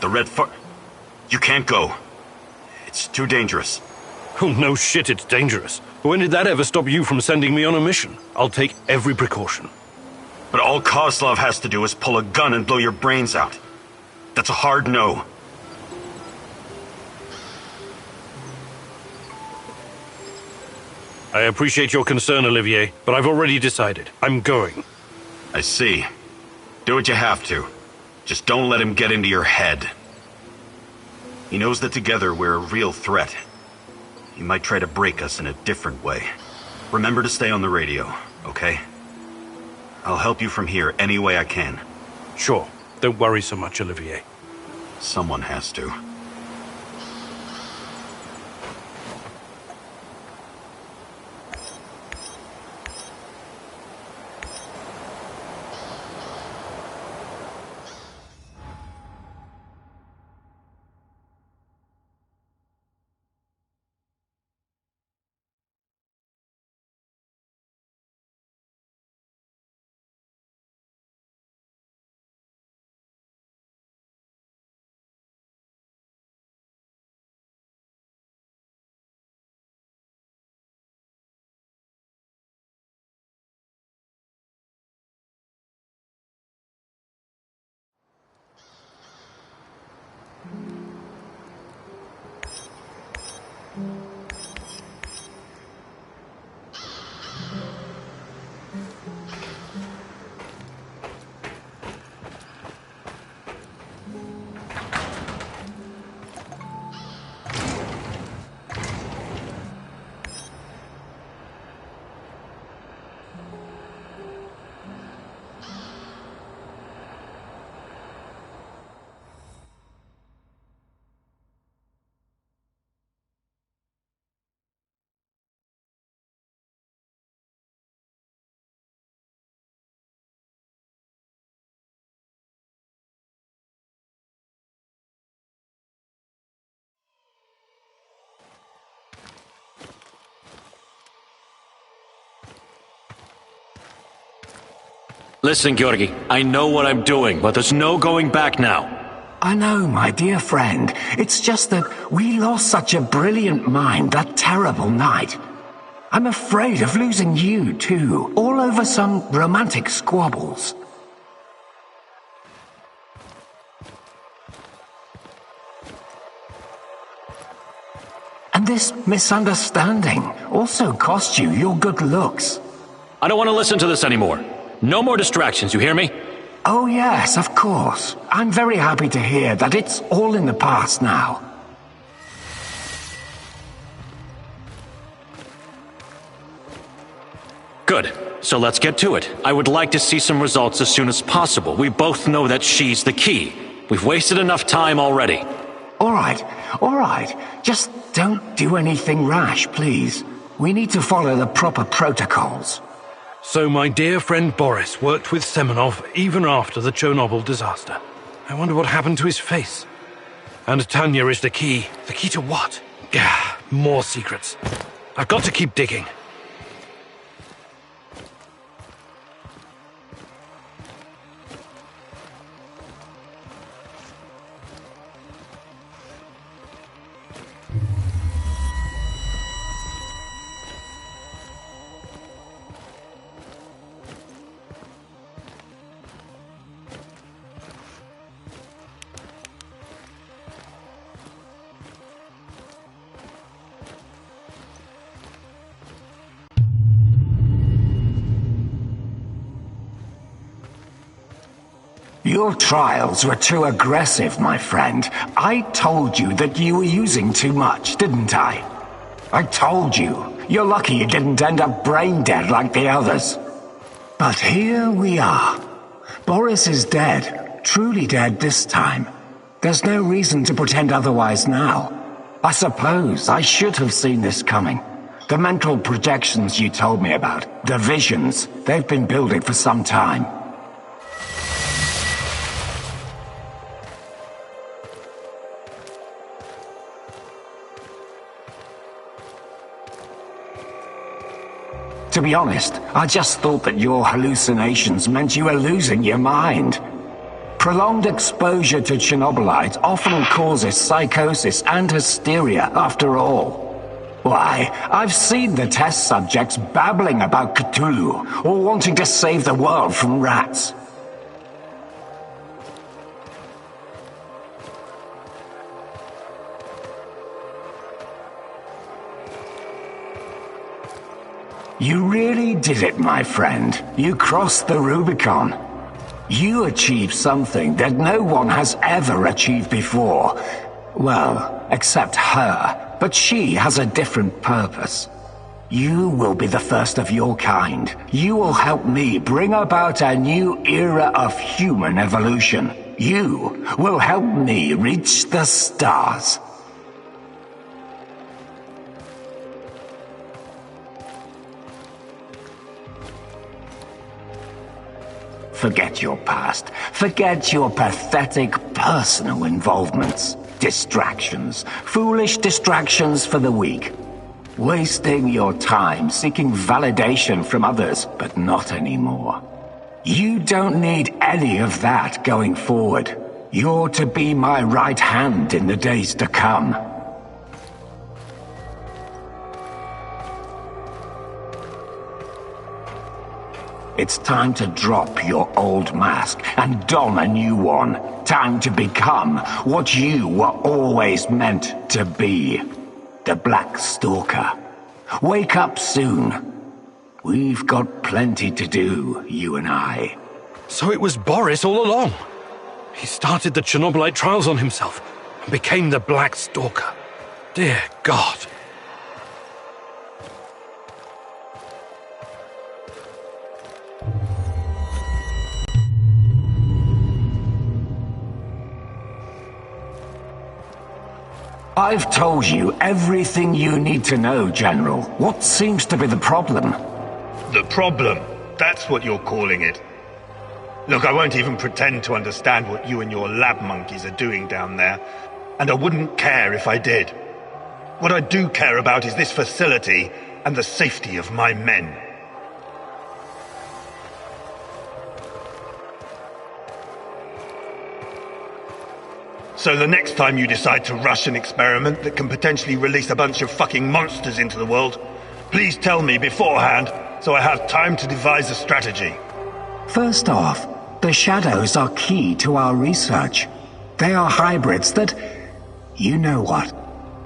The Red Forest? You can't go. It's too dangerous. Oh, no shit, it's dangerous. When did that ever stop you from sending me on a mission? I'll take every precaution. But all Kozlov has to do is pull a gun and blow your brains out. That's a hard no. I appreciate your concern, Olivier, but I've already decided. I'm going. I see. Do what you have to. Just don't let him get into your head. He knows that together we're a real threat. He might try to break us in a different way. Remember to stay on the radio, okay? I'll help you from here any way I can. Sure. Don't worry so much, Olivier. Someone has to. Listen, Georgi, I know what I'm doing, but there's no going back now. I know, my dear friend. It's just that we lost such a brilliant mind that terrible night. I'm afraid of losing you, too, all over some romantic squabbles. And this misunderstanding also cost you your good looks. I don't want to listen to this anymore. No more distractions, you hear me? Oh yes, of course. I'm very happy to hear that it's all in the past now. Good. So let's get to it. I would like to see some results as soon as possible. We both know that she's the key. We've wasted enough time already. All right. Just don't do anything rash, please. We need to follow the proper protocols. So my dear friend Boris worked with Semenov even after the Chernobyl disaster. I wonder what happened to his face. And Tanya is the key. The key to what? Yeah, more secrets. I've got to keep digging. Your trials were too aggressive, my friend. I told you that you were using too much, didn't I? I told you. You're lucky you didn't end up brain dead like the others. But here we are. Boris is dead. Truly dead this time. There's no reason to pretend otherwise now. I suppose I should have seen this coming. The mental projections you told me about, the visions, they've been building for some time. To be honest, I just thought that your hallucinations meant you were losing your mind. Prolonged exposure to Chernobylite often causes psychosis and hysteria after all. Why, I've seen the test subjects babbling about Cthulhu or wanting to save the world from rats. You really did it, my friend. You crossed the Rubicon. You achieved something that no one has ever achieved before. Well, except her, but she has a different purpose. You will be the first of your kind. You will help me bring about a new era of human evolution. You will help me reach the stars. Forget your past. Forget your pathetic personal involvements. Distractions. Foolish distractions for the weak. Wasting your time seeking validation from others, but not anymore. You don't need any of that going forward. You're to be my right hand in the days to come. It's time to drop your old mask and don a new one. Time to become what you were always meant to be. The Black Stalker. Wake up soon. We've got plenty to do, you and I. So it was Boris all along. He started the Chernobylite trials on himself and became the Black Stalker. Dear God. I've told you everything you need to know, General. What seems to be the problem? The problem? That's what you're calling it. Look, I won't even pretend to understand what you and your lab monkeys are doing down there, and I wouldn't care if I did. What I do care about is this facility and the safety of my men. So the next time you decide to rush an experiment that can potentially release a bunch of fucking monsters into the world, please tell me beforehand so I have time to devise a strategy. First off, the shadows are key to our research. They are hybrids that... You know what?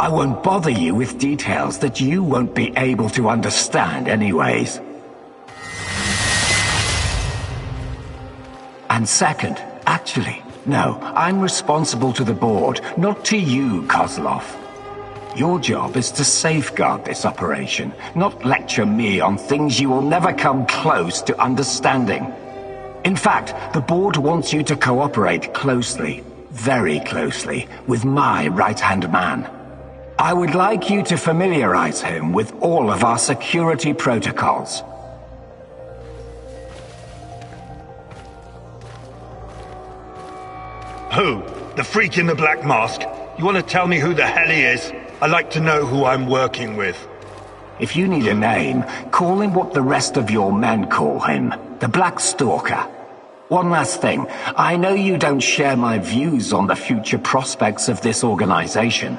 I won't bother you with details that you won't be able to understand anyways. And second, actually, no, I'm responsible to the board, not to you, Kozlov. Your job is to safeguard this operation, not lecture me on things you will never come close to understanding. In fact, the board wants you to cooperate closely, very closely, with my right-hand man. I would like you to familiarize him with all of our security protocols. Who? The freak in the black mask? You want to tell me who the hell he is? I'd like to know who I'm working with. If you need a name, call him what the rest of your men call him, the Black Stalker. One last thing, I know you don't share my views on the future prospects of this organization.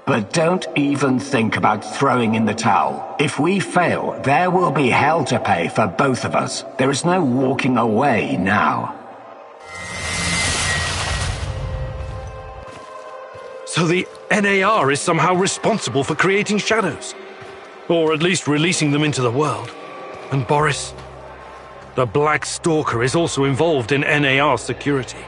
But don't even think about throwing in the towel. If we fail, there will be hell to pay for both of us. There is no walking away now. So the NAR is somehow responsible for creating shadows. Or at least releasing them into the world. And Boris... The Black Stalker is also involved in NAR security.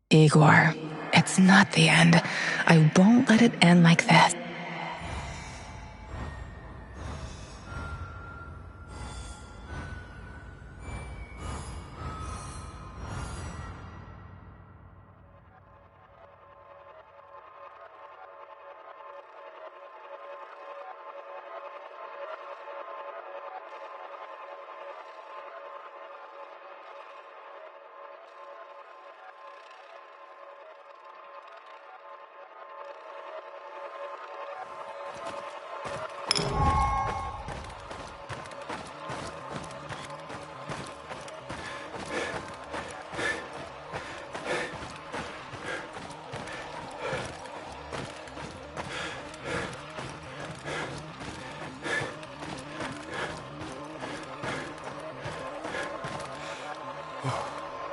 Igor, it's not the end. I won't let it end like this.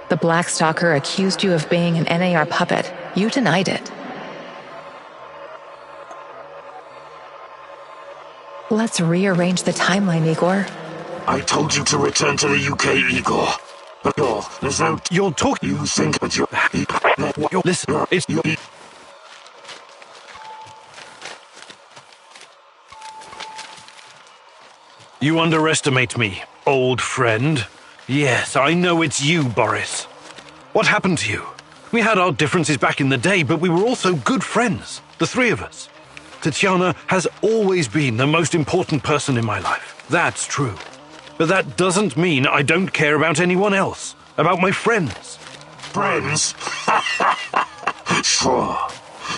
The Black Stalker accused you of being an NAR puppet. You denied it. Let's rearrange the timeline, Igor. I told you to return to the UK, Igor. But there's no... You're talking... You think that you're... Listen, it's... You underestimate me, old friend. Yes, I know it's you, Boris. What happened to you? We had our differences back in the day, but we were also good friends, the three of us. Tatiana has always been the most important person in my life. That's true. But that doesn't mean I don't care about anyone else, about my friends. Friends?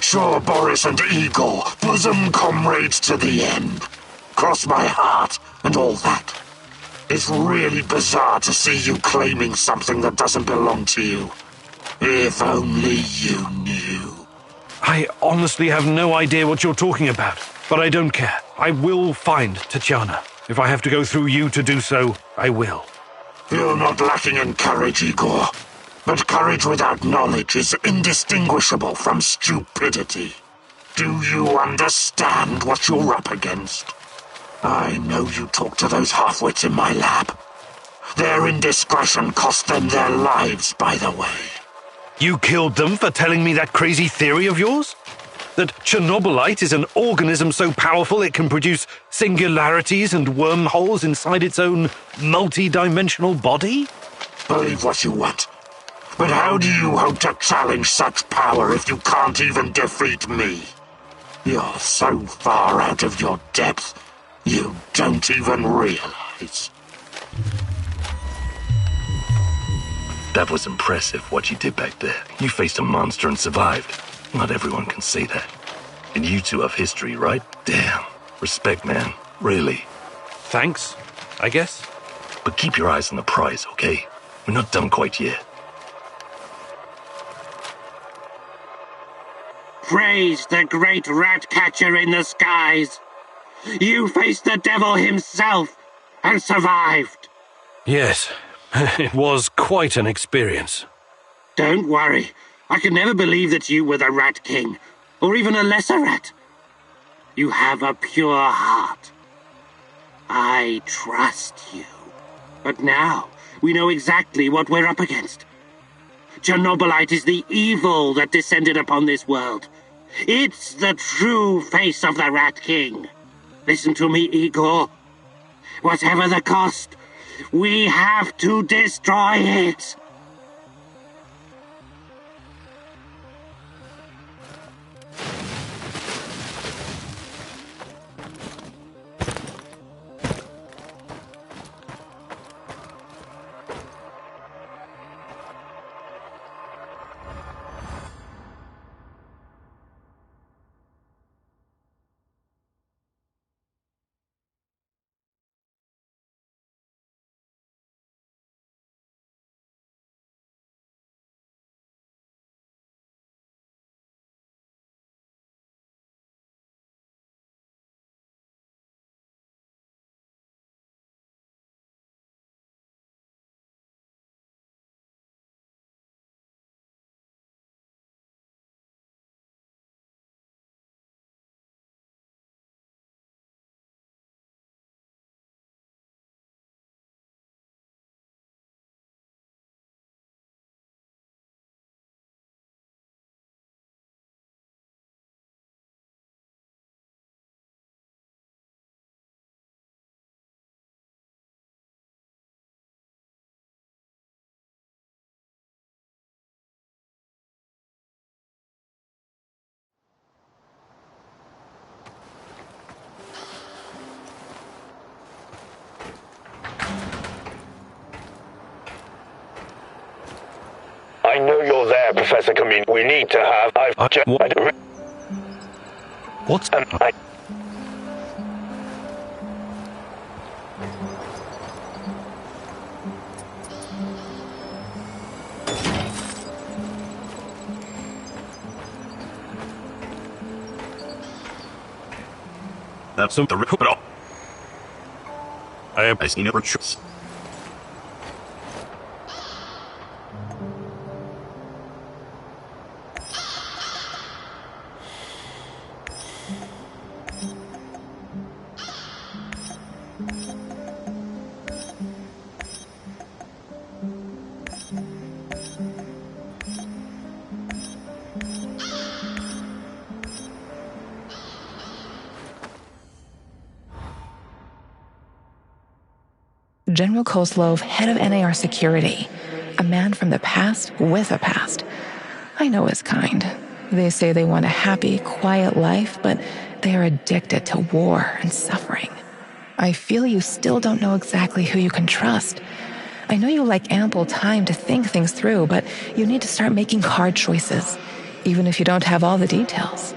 Sure, Boris and Igor, bosom comrades to the end. Cross my heart and all that. It's really bizarre to see you claiming something that doesn't belong to you. If only you knew. I honestly have no idea what you're talking about, but I don't care. I will find Tatiana. If I have to go through you to do so, I will. You're not lacking in courage, Igor. But courage without knowledge is indistinguishable from stupidity. Do you understand what you're up against? I know you talk to those half-wits in my lab. Their indiscretion cost them their lives, by the way. You killed them for telling me that crazy theory of yours? That Chernobylite is an organism so powerful it can produce singularities and wormholes inside its own multi-dimensional body? Believe what you want. But how do you hope to challenge such power if you can't even defeat me? You're so far out of your depth, you don't even realize. That was impressive, what you did back there. You faced a monster and survived. Not everyone can say that. And you two have history, right? Damn. Respect, man. Really. Thanks, I guess. But keep your eyes on the prize, okay? We're not done quite yet. Praise the great rat catcher in the skies. You faced the devil himself and survived. Yes, it was quite an experience. Don't worry. I could never believe that you were the Rat King, or even a lesser rat. You have a pure heart. I trust you. But now, we know exactly what we're up against. Chernobylite is the evil that descended upon this world. It's the true face of the Rat King. Listen to me, Igor. Whatever the cost, we have to destroy it. I know you're there, Professor Kameen. We need to have... What's... That's the rip. I see no retreats. General Kozlov, head of NAR security. A man from the past with a past. I know his kind. They say they want a happy, quiet life, but they are addicted to war and suffering. I feel you still don't know exactly who you can trust. I know you like ample time to think things through, but you need to start making hard choices, even if you don't have all the details.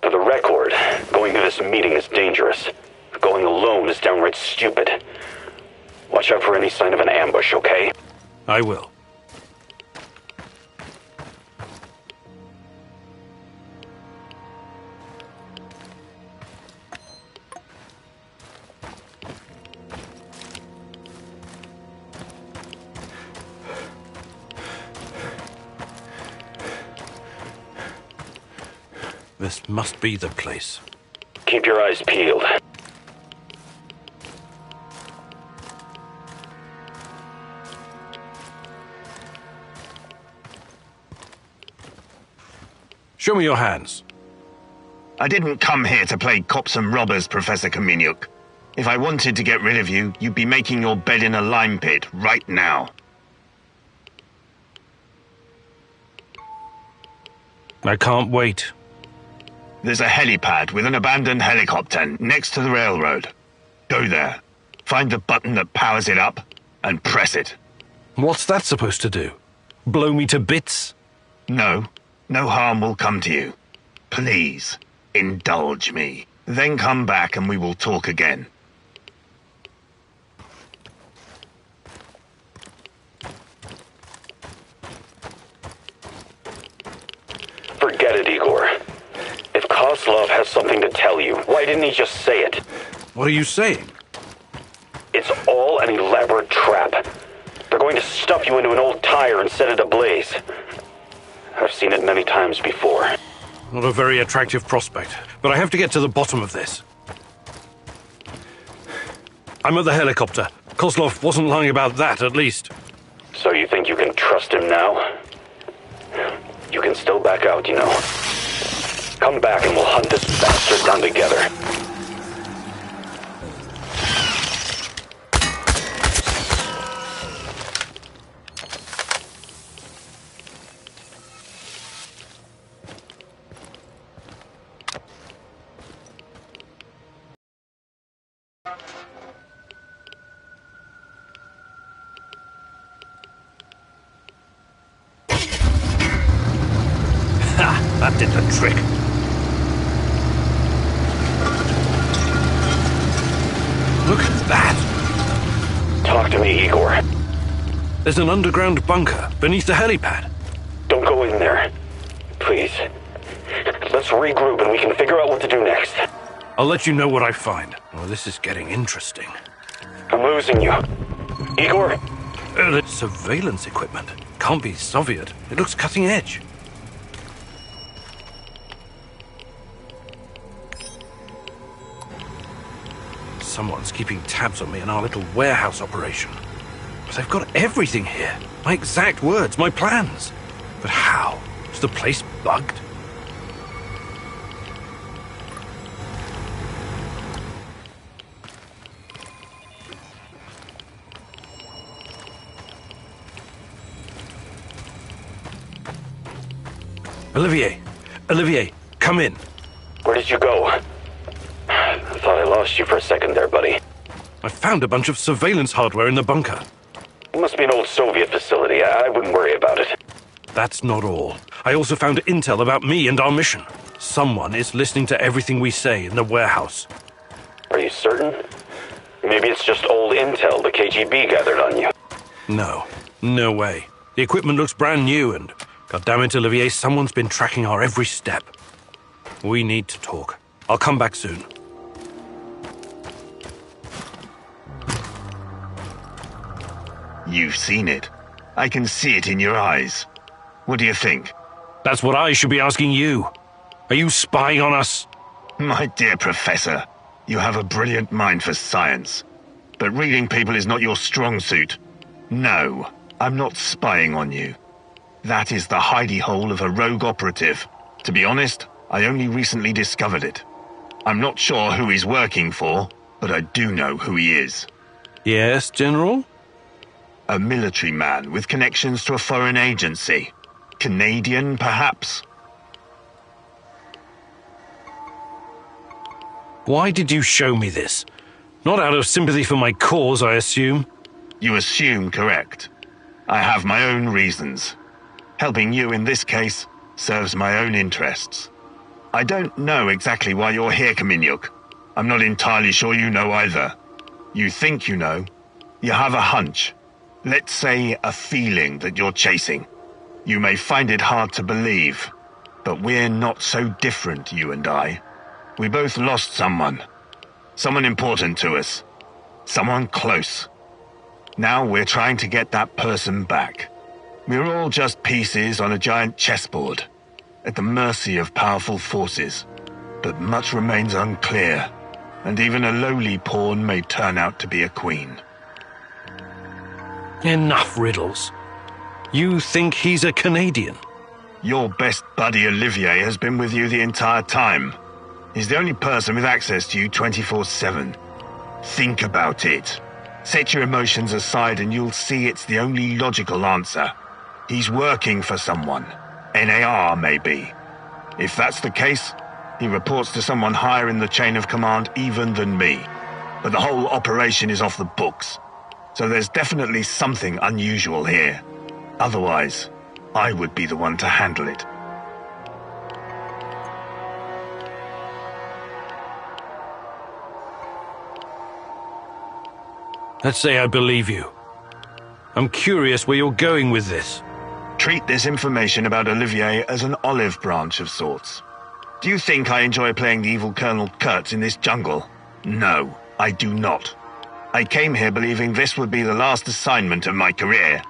For the record, going to this meeting is dangerous. Going alone is downright stupid. Watch out for any sign of an ambush, okay? I will. This must be the place. Keep your eyes peeled. Show me your hands. I didn't come here to play cops and robbers, Professor Kameniuk. If I wanted to get rid of you, you'd be making your bed in a lime pit right now. I can't wait. There's a helipad with an abandoned helicopter next to the railroad. Go there. Find the button that powers it up, and press it. What's that supposed to do? Blow me to bits? No, no harm will come to you. Please, indulge me. Then come back and we will talk again. Forget it, Igor. If Kozlov has something to tell you, why didn't he just say it? What are you saying? It's all an elaborate trap. They're going to stuff you into an old tire and set it ablaze. I've seen it many times before. Not a very attractive prospect, but I have to get to the bottom of this. I'm at the helicopter. Kozlov wasn't lying about that, at least. So you think you can trust him now? You can still back out, you know. Come back and we'll hunt this bastard down together. That did the trick. Look at that. Talk to me, Igor. There's an underground bunker beneath the helipad. Don't go in there. Please. Let's regroup and we can figure out what to do next. I'll let you know what I find. Oh, this is getting interesting. I'm losing you. Igor? That's surveillance equipment. Can't be Soviet. It looks cutting edge. Someone's keeping tabs on me in our little warehouse operation. But they've got everything here. My exact words, my plans. But how? Is the place bugged? Olivier, come in. Where did you go? I thought I lost you for a second there, buddy. I found a bunch of surveillance hardware in the bunker. It must be an old Soviet facility. I wouldn't worry about it. That's not all. I also found intel about me and our mission. Someone is listening to everything we say in the warehouse. Are you certain? Maybe it's just old intel the KGB gathered on you. No way. The equipment looks brand new and, goddammit, Olivier, someone's been tracking our every step. We need to talk. I'll come back soon. You've seen it. I can see it in your eyes. What do you think? That's what I should be asking you. Are you spying on us? My dear Professor, you have a brilliant mind for science. But reading people is not your strong suit. No, I'm not spying on you. That is the hidey hole of a rogue operative. To be honest, I only recently discovered it. I'm not sure who he's working for, but I do know who he is. Yes, General? A military man with connections to a foreign agency. Canadian, perhaps? Why did you show me this? Not out of sympathy for my cause, I assume. You assume correct. I have my own reasons. Helping you in this case serves my own interests. I don't know exactly why you're here, Kaminyuk. I'm not entirely sure you know either. You think you know. You have a hunch. Let's say a feeling that you're chasing. You may find it hard to believe, but we're not so different, you and I. We both lost someone. Someone important to us. Someone close. Now we're trying to get that person back. We're all just pieces on a giant chessboard, at the mercy of powerful forces. But much remains unclear, and even a lowly pawn may turn out to be a queen. Enough riddles. You think he's a Canadian? Your best buddy Olivier has been with you the entire time. He's the only person with access to you 24/7. Think about it. Set your emotions aside and you'll see it's the only logical answer. He's working for someone. NAR, maybe. If that's the case, he reports to someone higher in the chain of command even than me. But the whole operation is off the books. So there's definitely something unusual here. Otherwise, I would be the one to handle it. Let's say I believe you. I'm curious where you're going with this. Treat this information about Olivier as an olive branch of sorts. Do you think I enjoy playing the evil Colonel Kurtz in this jungle? No, I do not. I came here believing this would be the last assignment of my career.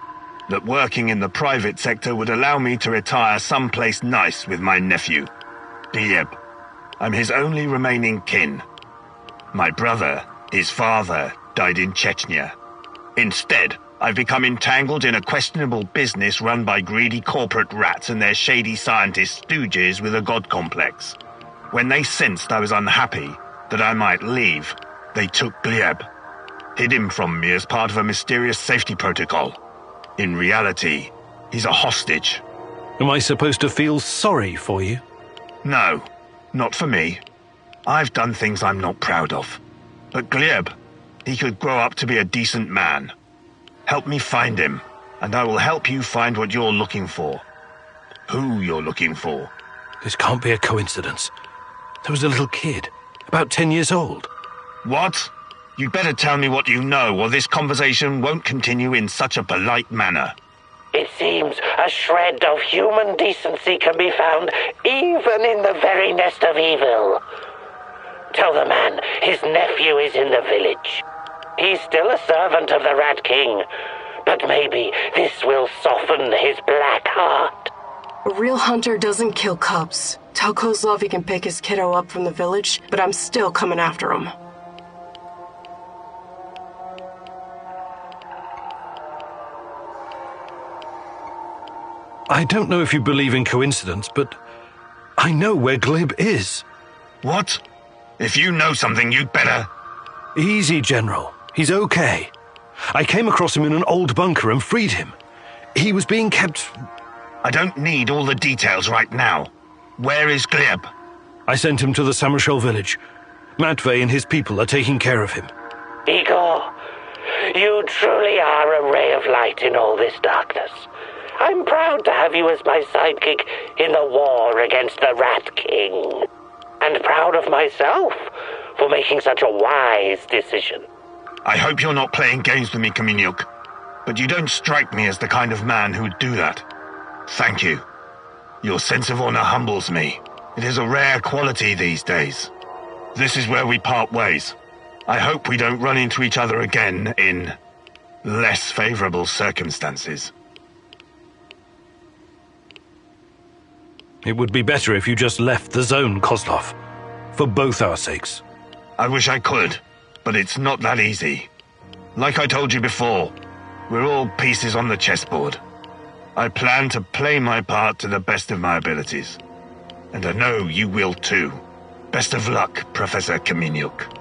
That working in the private sector would allow me to retire someplace nice with my nephew. Gleb. I'm his only remaining kin. My brother, his father, died in Chechnya. Instead, I've become entangled in a questionable business run by greedy corporate rats and their shady scientist stooges with a god complex. When they sensed I was unhappy, that I might leave, they took Gleb, hid him from me as part of a mysterious safety protocol. In reality, he's a hostage. Am I supposed to feel sorry for you? No, not for me. I've done things I'm not proud of. But Gleb, he could grow up to be a decent man. Help me find him, and I will help you find what you're looking for. Who you're looking for. This can't be a coincidence. There was a little kid, about 10 years old. What? You'd better tell me what you know, or this conversation won't continue in such a polite manner. It seems a shred of human decency can be found even in the very nest of evil. Tell the man his nephew is in the village. He's still a servant of the Rat King, but maybe this will soften his black heart. A real hunter doesn't kill cubs. Tell Kozlov he can pick his kiddo up from the village, but I'm still coming after him. I don't know if you believe in coincidence, but I know where Gleb is. What? If you know something, you'd better... Easy, General. He's okay. I came across him in an old bunker and freed him. He was being kept... I don't need all the details right now. Where is Gleb? I sent him to the Samarshal village. Matvey and his people are taking care of him. Igor, you truly are a ray of light in all this darkness. I'm proud to have you as my sidekick in the war against the Rat King. And proud of myself for making such a wise decision. I hope you're not playing games with me, Kaminyuk. But you don't strike me as the kind of man who would do that. Thank you. Your sense of honor humbles me. It is a rare quality these days. This is where we part ways. I hope we don't run into each other again in less favorable circumstances. It would be better if you just left the zone, Kozlov. For both our sakes. I wish I could, but it's not that easy. Like I told you before, we're all pieces on the chessboard. I plan to play my part to the best of my abilities. And I know you will too. Best of luck, Professor Kaminyuk.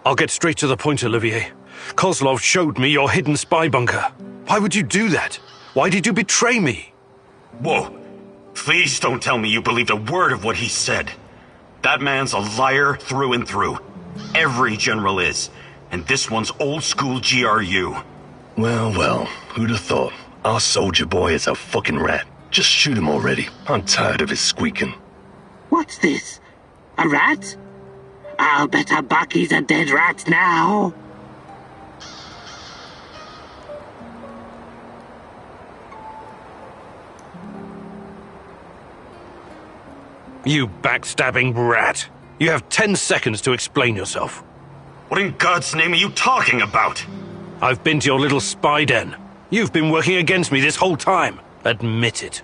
I'll get straight to the point, Olivier. Kozlov showed me your hidden spy bunker. Why would you do that? Why did you betray me? Whoa. Please don't tell me you believed a word of what he said. That man's a liar through and through. Every general is. And this one's old school GRU. Well, who'd have thought? Our soldier boy is a fucking rat. Just shoot him already. I'm tired of his squeaking. What's this? A rat? I'll bet a buck he's a dead rat now. You backstabbing rat. You have 10 seconds to explain yourself. What in God's name are you talking about? I've been to your little spy den. You've been working against me this whole time. Admit it.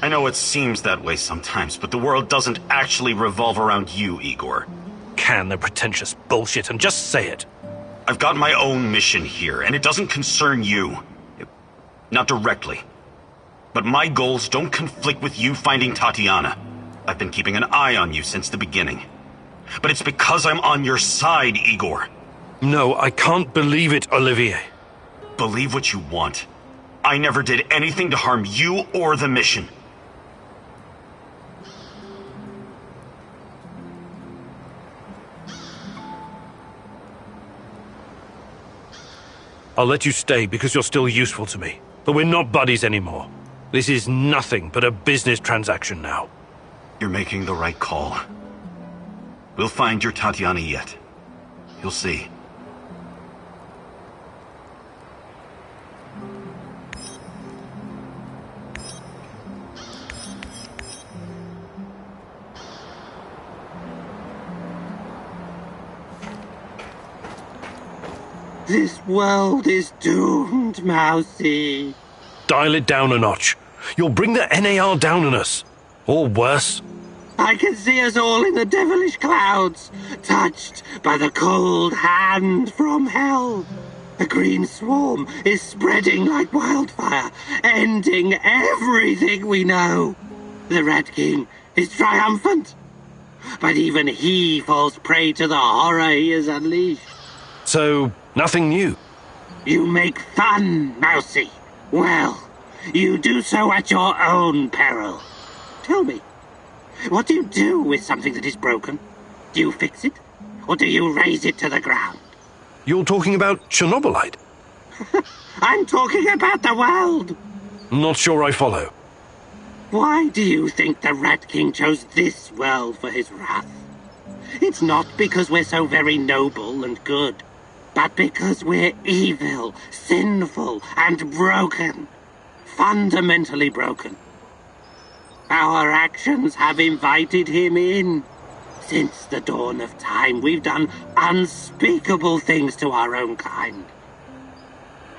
I know it seems that way sometimes, but the world doesn't actually revolve around you, Igor. Can the pretentious bullshit and just say it. I've got my own mission here, and it doesn't concern you. Not directly. But my goals don't conflict with you finding Tatiana. I've been keeping an eye on you since the beginning. But it's because I'm on your side, Igor. No, I can't believe it, Olivier. Believe what you want. I never did anything to harm you or the mission. I'll let you stay because you're still useful to me. But we're not buddies anymore. This is nothing but a business transaction now. You're making the right call. We'll find your Tatiana yet. You'll see. This world is doomed, Mousy. Dial it down a notch. You'll bring the NAR down on us. Or worse. I can see us all in the devilish clouds, touched by the cold hand from hell. The green swarm is spreading like wildfire, ending everything we know. The Rat King is triumphant, but even he falls prey to the horror he has unleashed. So, nothing new? You make fun, Mousy. Well, you do so at your own peril. Tell me, what do you do with something that is broken? Do you fix it? Or do you raze it to the ground? You're talking about Chernobylite? I'm talking about the world. Not sure I follow. Why do you think the Rat King chose this world for his wrath? It's not because we're so very noble and good, but because we're evil, sinful, and broken. Fundamentally broken. Our actions have invited him in. Since the dawn of time, we've done unspeakable things to our own kind.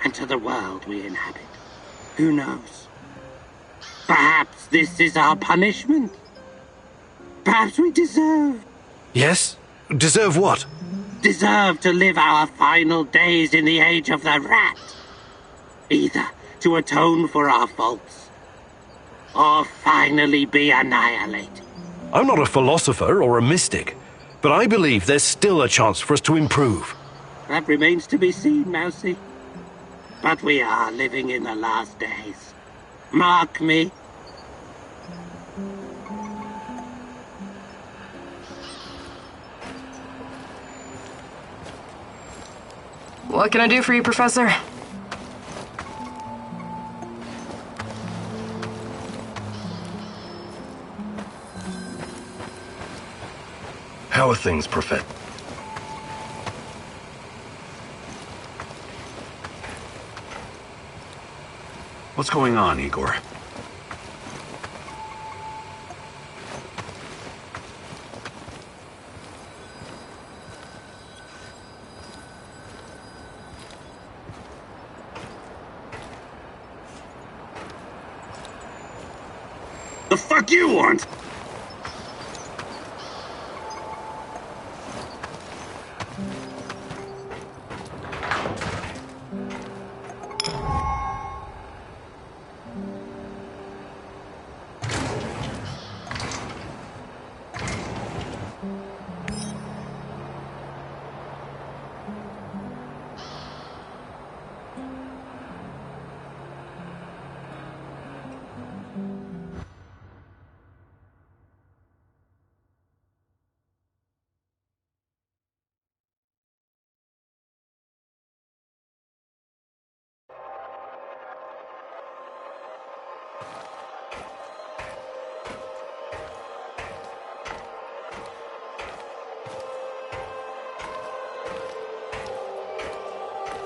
And to the world we inhabit. Who knows? Perhaps this is our punishment. Perhaps we deserve. Yes? Deserve what? Deserve to live our final days in the age of the rat. Either to atone for our faults, or finally be annihilated. I'm not a philosopher or a mystic, but I believe there's still a chance for us to improve. That remains to be seen, Mousy. But we are living in the last days. Mark me. What can I do for you, Professor? How are things, Prophet? What's going on, Igor? The fuck you want?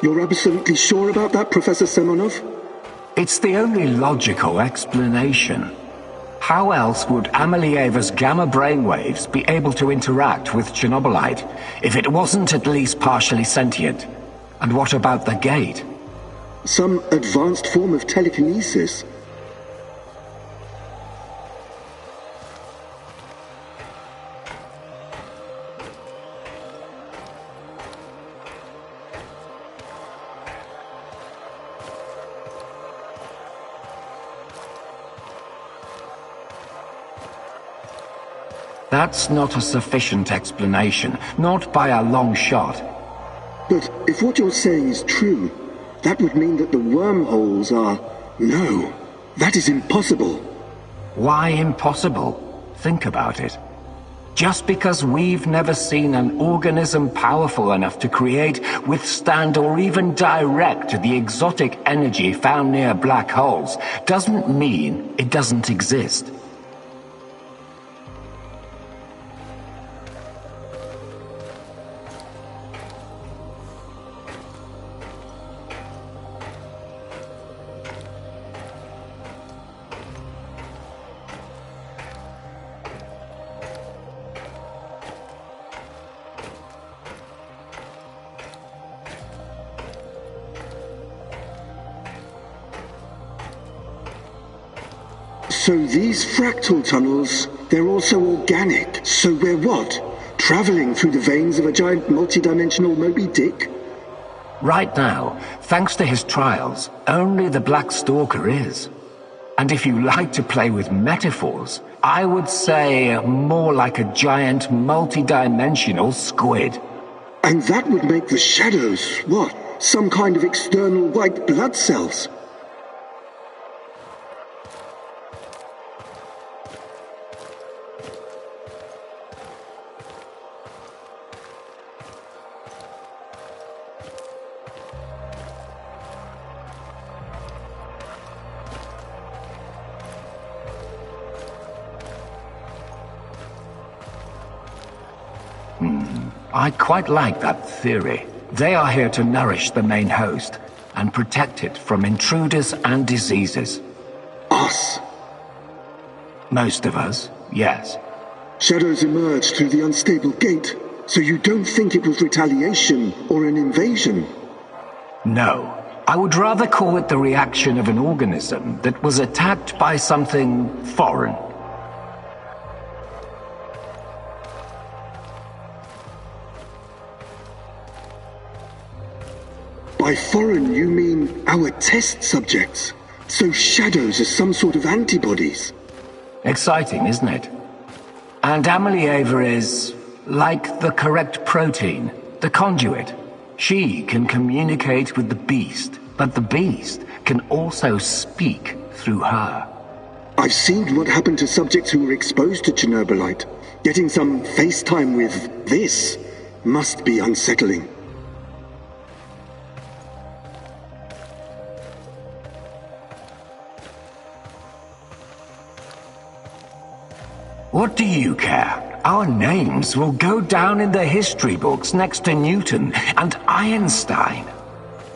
You're absolutely sure about that, Professor Semenov? It's the only logical explanation. How else would Amelieva's gamma brainwaves be able to interact with Chernobylite if it wasn't at least partially sentient? And what about the gate? Some advanced form of telekinesis. That's not a sufficient explanation, not by a long shot. But if what you're saying is true, that would mean that the wormholes are... No, that is impossible. Why impossible? Think about it. Just because we've never seen an organism powerful enough to create, withstand, or even direct the exotic energy found near black holes, doesn't mean it doesn't exist. So these fractal tunnels, they're also organic. So we're what? Traveling through the veins of a giant multidimensional Moby Dick? Right now, thanks to his trials, only the Black Stalker is. And if you like to play with metaphors, I would say more like a giant multidimensional squid. And that would make the shadows, what? Some kind of external white blood cells? I quite like that theory. They are here to nourish the main host and protect it from intruders and diseases. Us? Most of us, yes. Shadows emerged through the unstable gate, so you don't think it was retaliation or an invasion? No. I would rather call it the reaction of an organism that was attacked by something foreign. By foreign, you mean our test subjects? So shadows are some sort of antibodies? Exciting, isn't it? And Amelieva is like the correct protein, the conduit. She can communicate with the beast, but the beast can also speak through her. I've seen what happened to subjects who were exposed to Chernobylite. Getting some FaceTime with this must be unsettling. What do you care? Our names will go down in the history books next to Newton and Einstein.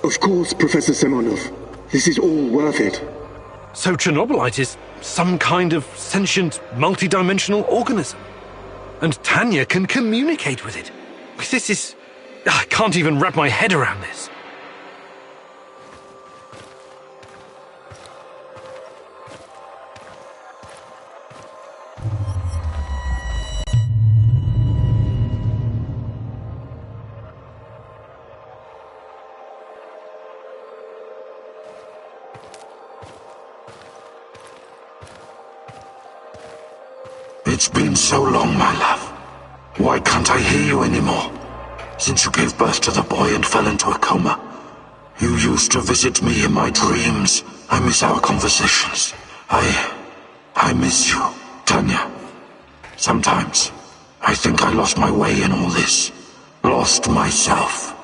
Of course, Professor Semenov. This is all worth it. So Chernobylite is some kind of sentient, multidimensional organism. And Tanya can communicate with it. This is... I can't even wrap my head around this. It's been so long, my love. Why can't I hear you anymore? Since you gave birth to the boy and fell into a coma. You used to visit me in my dreams. I miss our conversations. I miss you, Tanya. Sometimes, I think I lost my way in all this. Lost myself.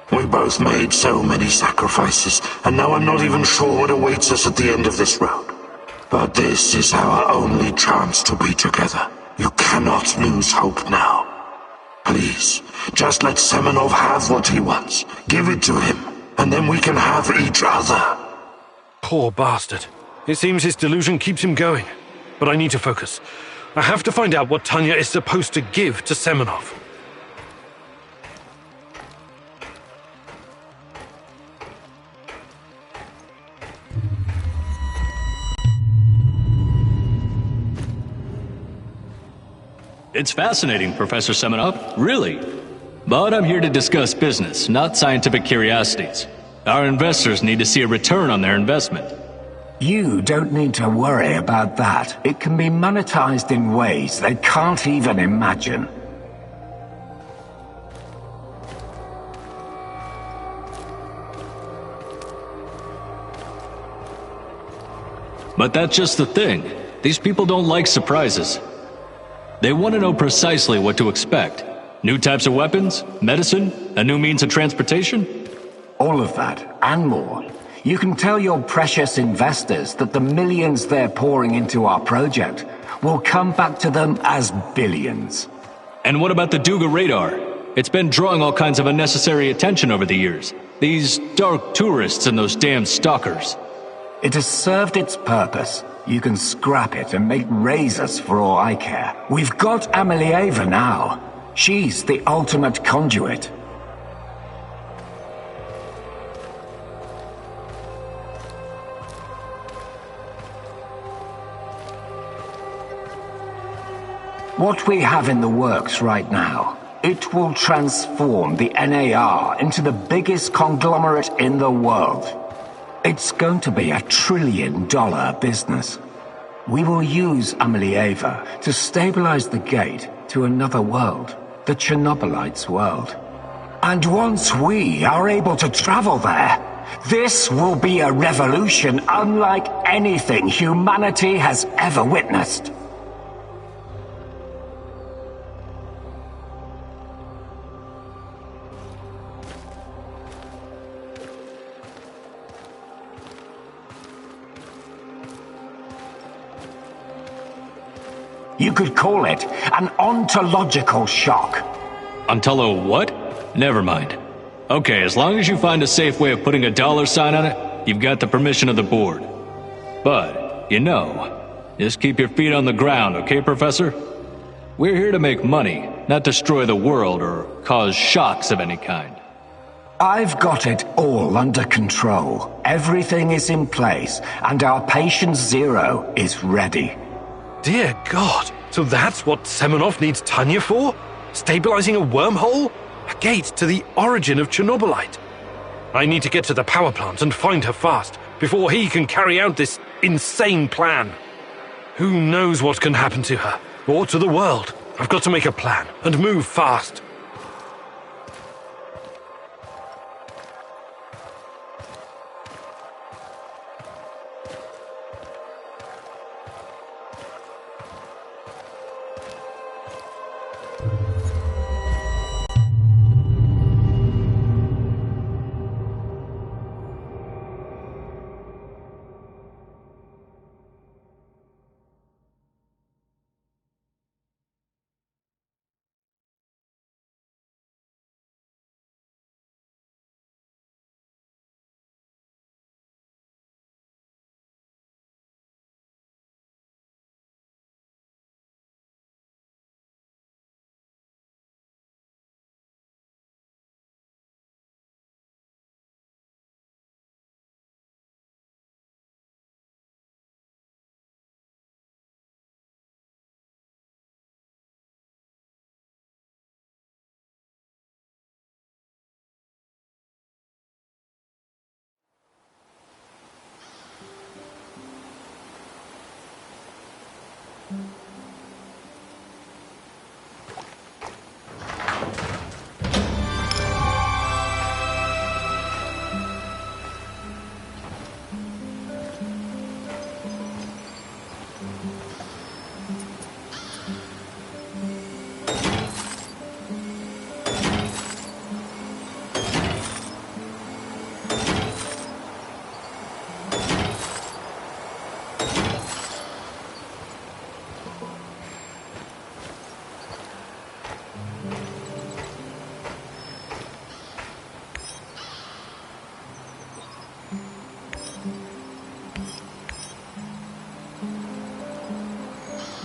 We both made so many sacrifices, and now I'm not even sure what awaits us at the end of this road. But this is our only chance to be together. You cannot lose hope now. Please, just let Semenov have what he wants. Give it to him, and then we can have each other. Poor bastard. It seems his delusion keeps him going. But I need to focus. I have to find out what Tanya is supposed to give to Semenov. It's fascinating, Professor Semenov, really. But I'm here to discuss business, not scientific curiosities. Our investors need to see a return on their investment. You don't need to worry about that. It can be monetized in ways they can't even imagine. But that's just the thing. These people don't like surprises. They want to know precisely what to expect. New types of weapons, medicine, a new means of transportation? All of that, and more. You can tell your precious investors that the millions they're pouring into our project will come back to them as billions. And what about the Duga radar? It's been drawing all kinds of unnecessary attention over the years. These dark tourists and those damn stalkers. It has served its purpose. You can scrap it and make razors for all I care. We've got Amelieva now. She's the ultimate conduit. What we have in the works right now, it will transform the NAR into the biggest conglomerate in the world. It's going to be $1 trillion business. We will use Amelieva to stabilize the gate to another world, the Chernobylite's world. And once we are able to travel there, this will be a revolution unlike anything humanity has ever witnessed. You could call it an ontological shock. Ontolo what? Never mind. Okay, as long as you find a safe way of putting a $sign on it, you've got the permission of the board. But, you know, just keep your feet on the ground, okay, Professor? We're here to make money, not destroy the world or cause shocks of any kind. I've got it all under control. Everything is in place, and our patient zero is ready. Dear God, so that's what Semenov needs Tanya for? Stabilizing a wormhole? A gate to the origin of Chernobylite? I need to get to the power plant and find her fast, before he can carry out this insane plan. Who knows what can happen to her, or to the world? I've got to make a plan, and move fast.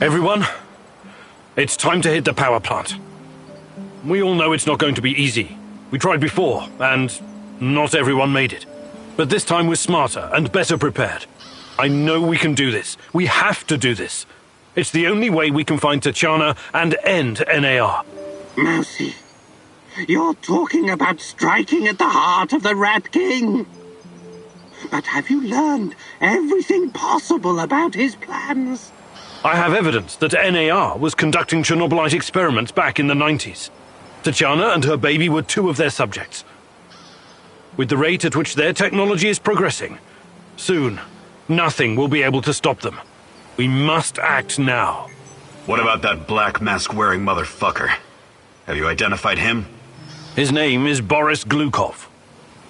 Everyone, it's time to hit the power plant. We all know it's not going to be easy. We tried before, and not everyone made it. But this time we're smarter and better prepared. I know we can do this. We have to do this. It's the only way we can find Tatiana and end NAR. Mousy, you're talking about striking at the heart of the Rat King. But have you learned everything possible about his plans? I have evidence that NAR was conducting Chernobylite experiments back in the 90s. Tatiana and her baby were two of their subjects. With the rate at which their technology is progressing, soon, nothing will be able to stop them. We must act now. What about that black mask-wearing motherfucker? Have you identified him? His name is Boris Glukov.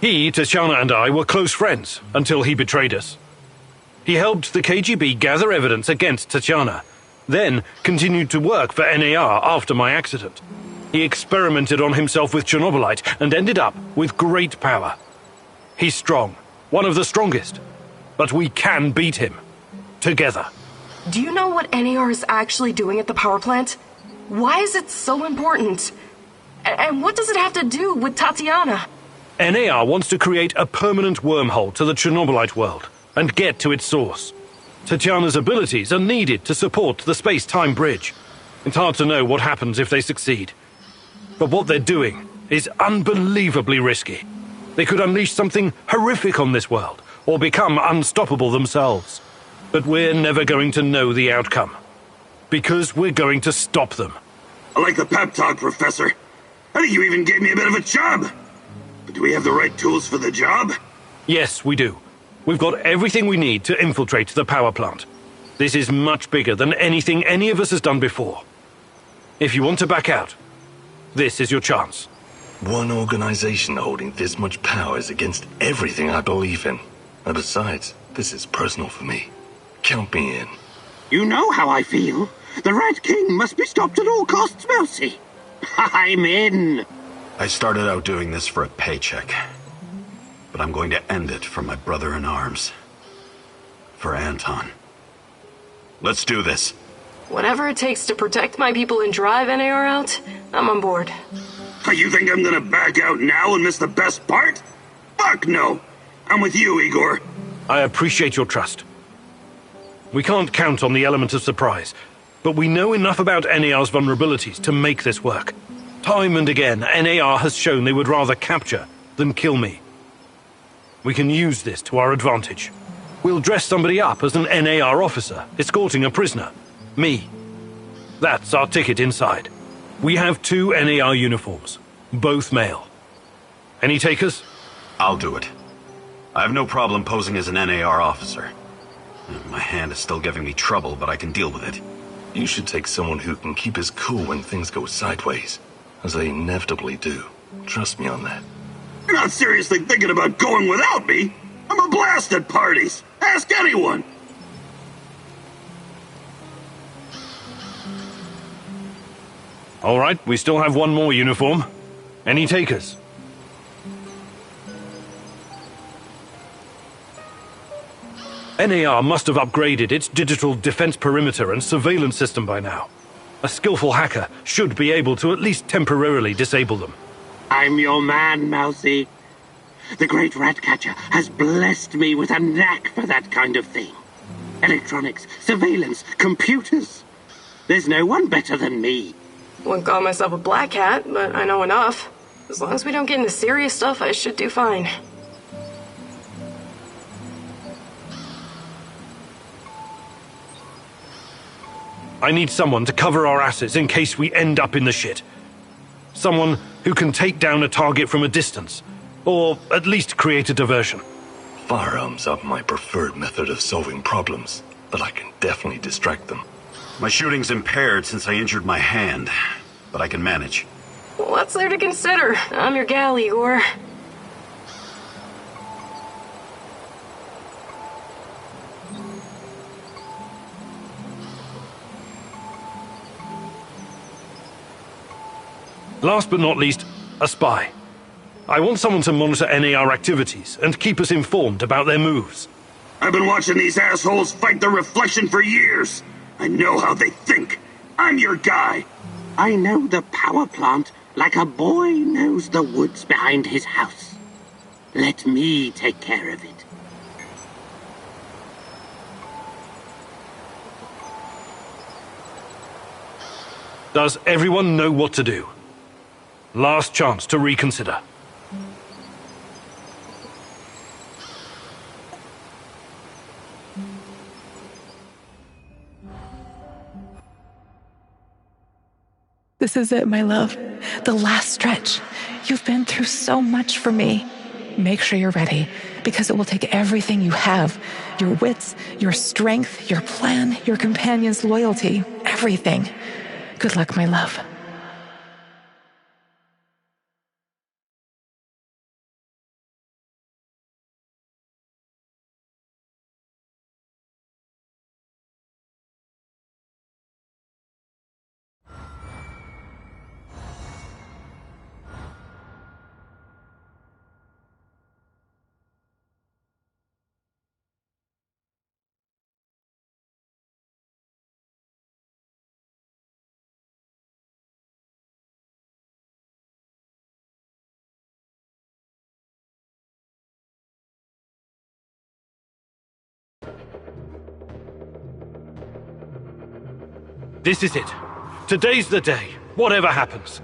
He, Tatiana, and I were close friends until he betrayed us. He helped the KGB gather evidence against Tatiana, then continued to work for NAR after my accident. He experimented on himself with Chernobylite and ended up with great power. He's strong, one of the strongest, but we can beat him. Together. Do you know what NAR is actually doing at the power plant? Why is it so important? And what does it have to do with Tatiana? NAR wants to create a permanent wormhole to the Chernobylite world and get to its source. Tatiana's abilities are needed to support the space-time bridge. It's hard to know what happens if they succeed. But what they're doing is unbelievably risky. They could unleash something horrific on this world, or become unstoppable themselves. But we're never going to know the outcome. Because we're going to stop them. I like the pep talk, Professor. I think you even gave me a bit of a job. But do we have the right tools for the job? Yes, we do. We've got everything we need to infiltrate the power plant. This is much bigger than anything any of us has done before. If you want to back out, this is your chance. One organization holding this much power is against everything I believe in. And besides, this is personal for me. Count me in. You know how I feel. The Rat King must be stopped at all costs, Mousy. I'm in. I started out doing this for a paycheck. But I'm going to end it for my brother in arms. For Anton. Let's do this. Whatever it takes to protect my people and drive NAR out, I'm on board. You think I'm gonna back out now and miss the best part? Fuck no. I'm with you, Igor. I appreciate your trust. We can't count on the element of surprise, but we know enough about NAR's vulnerabilities to make this work. Time and again, NAR has shown they would rather capture than kill me. We can use this to our advantage. We'll dress somebody up as an NAR officer, escorting a prisoner. Me. That's our ticket inside. We have 2 NAR uniforms, both male. Any takers? I'll do it. I have no problem posing as an NAR officer. My hand is still giving me trouble, but I can deal with it. You should take someone who can keep his cool when things go sideways, as they inevitably do. Trust me on that. You're not seriously thinking about going without me? I'm a blast at parties. Ask anyone. All right, we still have 1 more uniform. Any takers? NAR must have upgraded its digital defense perimeter and surveillance system by now. A skillful hacker should be able to at least temporarily disable them. I'm your man, Mousy. The great Ratcatcher has blessed me with a knack for that kind of thing. Electronics, surveillance, computers. There's no one better than me. Wouldn't call myself a black hat, but I know enough. As long as we don't get into serious stuff, I should do fine. I need someone to cover our asses in case we end up in the shit. Someone who can take down a target from a distance, or at least create a diversion. Firearms are my preferred method of solving problems, but I can definitely distract them. My shooting's impaired since I injured my hand, but I can manage. What's there to consider? I'm your gal, Igor. Last but not least, a spy. I want someone to monitor NAR activities and keep us informed about their moves. I've been watching these assholes fight the reflection for years. I know how they think. I'm your guy. I know the power plant like a boy knows the woods behind his house. Let me take care of it. Does everyone know what to do? Last chance to reconsider. This is it, my love. The last stretch. You've been through so much for me. Make sure you're ready, because it will take everything you have. Your wits, your strength, your plan, your companion's loyalty, everything. Good luck, my love. This is it. Today's the day, whatever happens.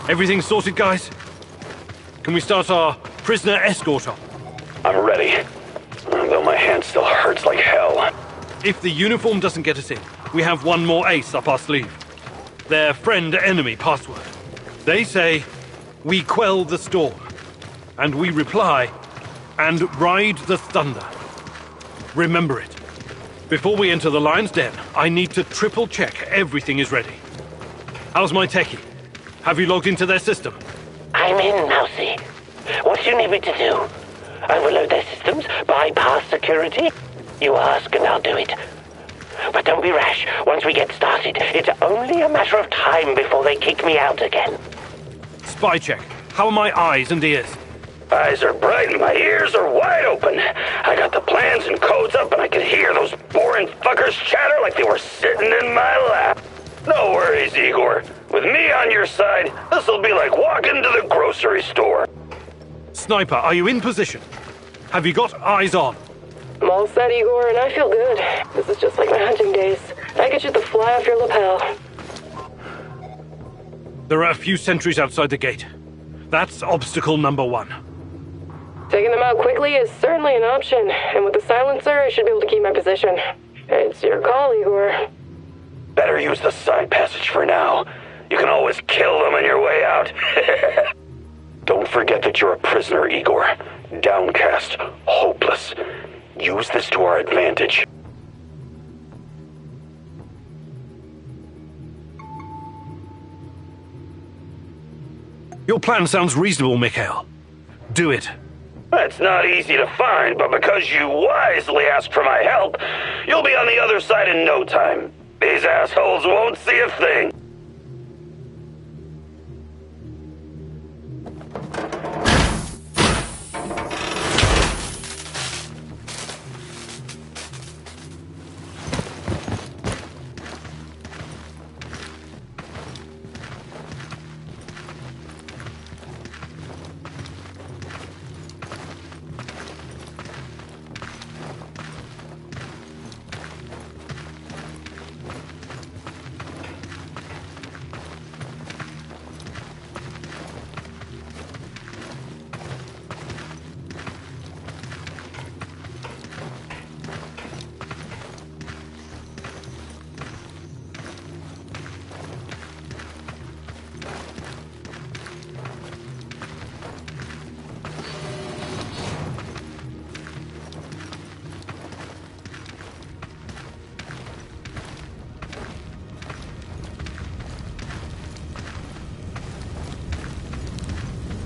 Everything sorted, guys? Can we start our prisoner escort op? I'm ready. Though my hand still hurts like hell. If the uniform doesn't get us in, we have one more ace up our sleeve. Their friend-enemy password. They say, "We quell the storm." And we reply, "And ride the thunder." Remember it. Before we enter the lion's den, I need to triple-check everything is ready. How's my techie? Have you logged into their system? I'm in, Mousy. What do you need me to do? Overload their systems? Bypass security? You ask and I'll do it. But don't be rash. Once we get started, it's only a matter of time before they kick me out again. Spy check. How are my eyes and ears? Eyes are bright and my ears are wide open. I got the plans and codes up and I could hear those boring fuckers chatter like they were sitting in my lap. No worries, Igor. With me on your side, this'll be like walking to the grocery store. Sniper, are you in position? Have you got eyes on? I'm all set, Igor, and I feel good. This is just like my hunting days. I could shoot the fly off your lapel. There are a few sentries outside the gate. That's obstacle number 1. Taking them out quickly is certainly an option, and with the silencer, I should be able to keep my position. It's your call, Igor. Better use the side passage for now. You can always kill them on your way out. Don't forget that you're a prisoner, Igor. Downcast, hopeless. Use this to our advantage. Your plan sounds reasonable, Mikhail. Do it. That's not easy to find, but because you wisely asked for my help, you'll be on the other side in no time. These assholes won't see a thing.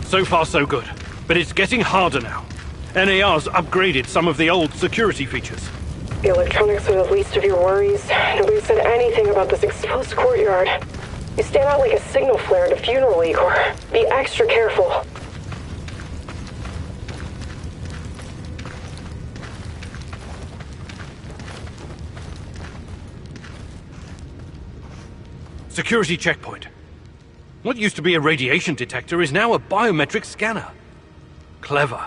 So far, so good. But it's getting harder now. NAR's upgraded some of the old security features. The electronics are the least of your worries. Nobody said anything about this exposed courtyard. You stand out like a signal flare at a funeral, Igor. Be extra careful. Security checkpoint. What used to be a radiation detector is now a biometric scanner. Clever.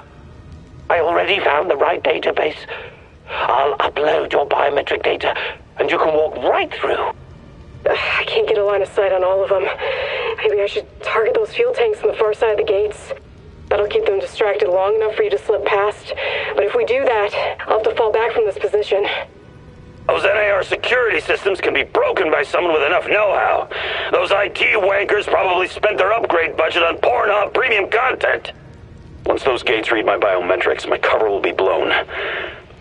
I already found the right database. I'll upload your biometric data, and you can walk right through. I can't get a line of sight on all of them. Maybe I should target those fuel tanks on the far side of the gates. That'll keep them distracted long enough for you to slip past. But if we do that, I'll have to fall back from this position. Those NAR security systems can be broken by someone with enough know-how. Those IT wankers probably spent their upgrade budget on Pornhub premium content. Once those gates read my biometrics, my cover will be blown.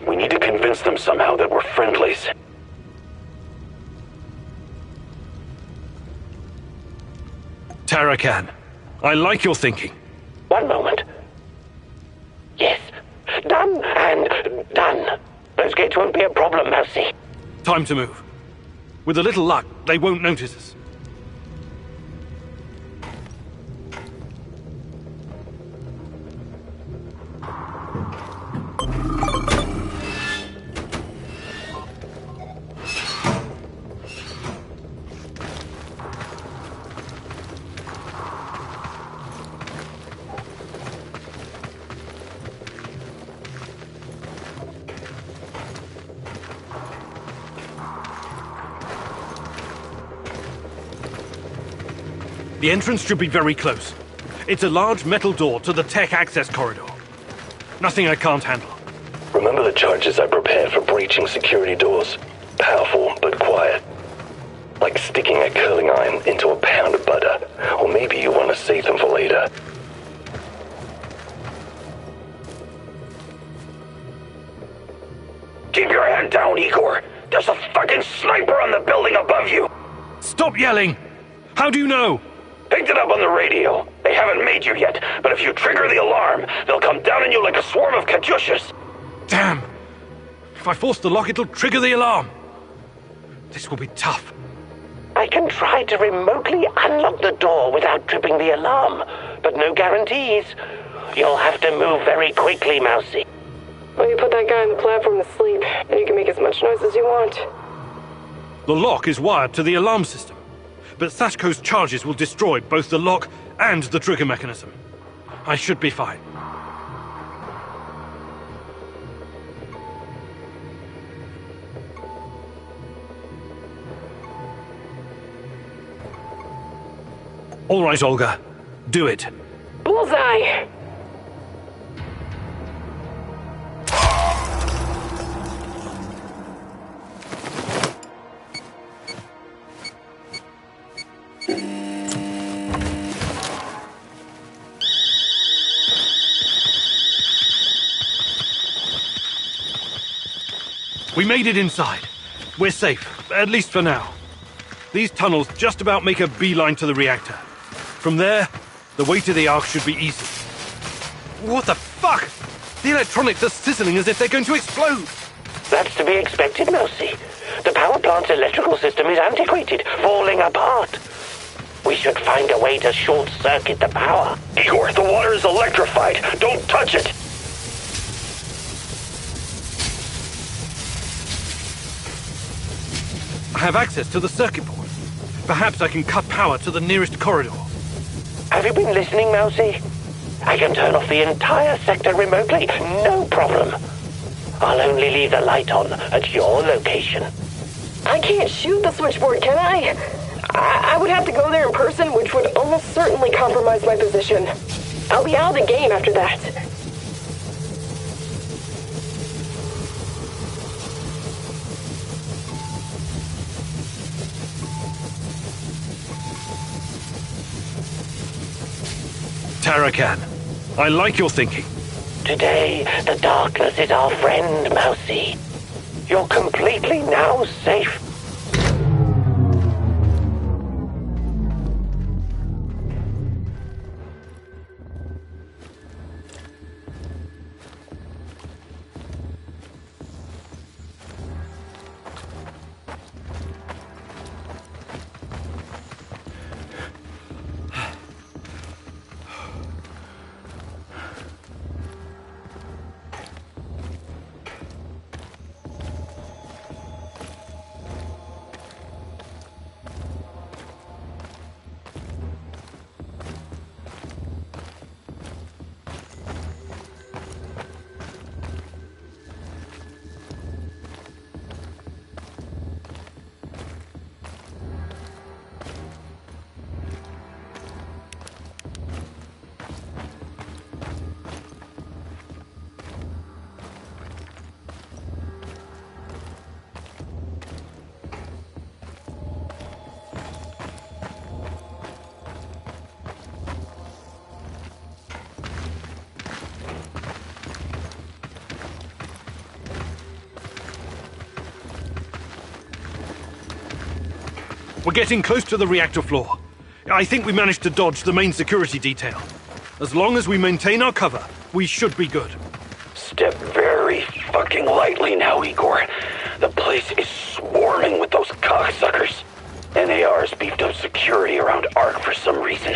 We need to convince them somehow that we're friendlies. Tarakan, I like your thinking. One moment. Yes. Done and done. Those gates won't be a problem, Mousy. Time to move. With a little luck, they won't notice us. The entrance should be very close. It's a large metal door to the tech access corridor. Nothing I can't handle. Remember the charges I prepared for breaching security doors? Powerful, but quiet. Like sticking a curling iron into a pound of butter. Or maybe you want to save them for later. Keep your head down, Igor. There's a fucking sniper on the building above you. Stop yelling! How do you know? Picked it up on the radio. They haven't made you yet, but if you trigger the alarm, they'll come down on you like a swarm of Katyushas. Damn! If I force the lock, it'll trigger the alarm. This will be tough. I can try to remotely unlock the door without tripping the alarm, but no guarantees. You'll have to move very quickly, Mousy. Well, you put that guy on the platform to sleep, and you can make as much noise as you want. The lock is wired to the alarm system, but Sashko's charges will destroy both the lock and the trigger mechanism. I should be fine. All right, Olga. Do it. Bullseye! We made it inside. We're safe, at least for now. These tunnels just about make a beeline to the reactor. From there, the way to the Ark should be easy. What the fuck? The electronics are sizzling as if they're going to explode. That's to be expected, Mousy. The power plant's electrical system is antiquated, falling apart. We should find a way to short-circuit the power. Igor, the water is electrified. Don't touch it. I have access to the circuit board. Perhaps I can cut power to the nearest corridor. Have you been listening, Mousy? I can turn off the entire sector remotely, no problem. I'll only leave the light on at your location. I can't shoot the switchboard, can I? I would have to go there in person, which would almost certainly compromise my position. I'll be out of the game after that. Tarakan, I like your thinking. Today, the darkness is our friend, Mousy. You're completely now safe. We're getting close to the reactor floor. I think we managed to dodge the main security detail. As long as we maintain our cover, we should be good. Step very fucking lightly now, Igor. The place is swarming with those cocksuckers. NAR's beefed up security around Ark for some reason.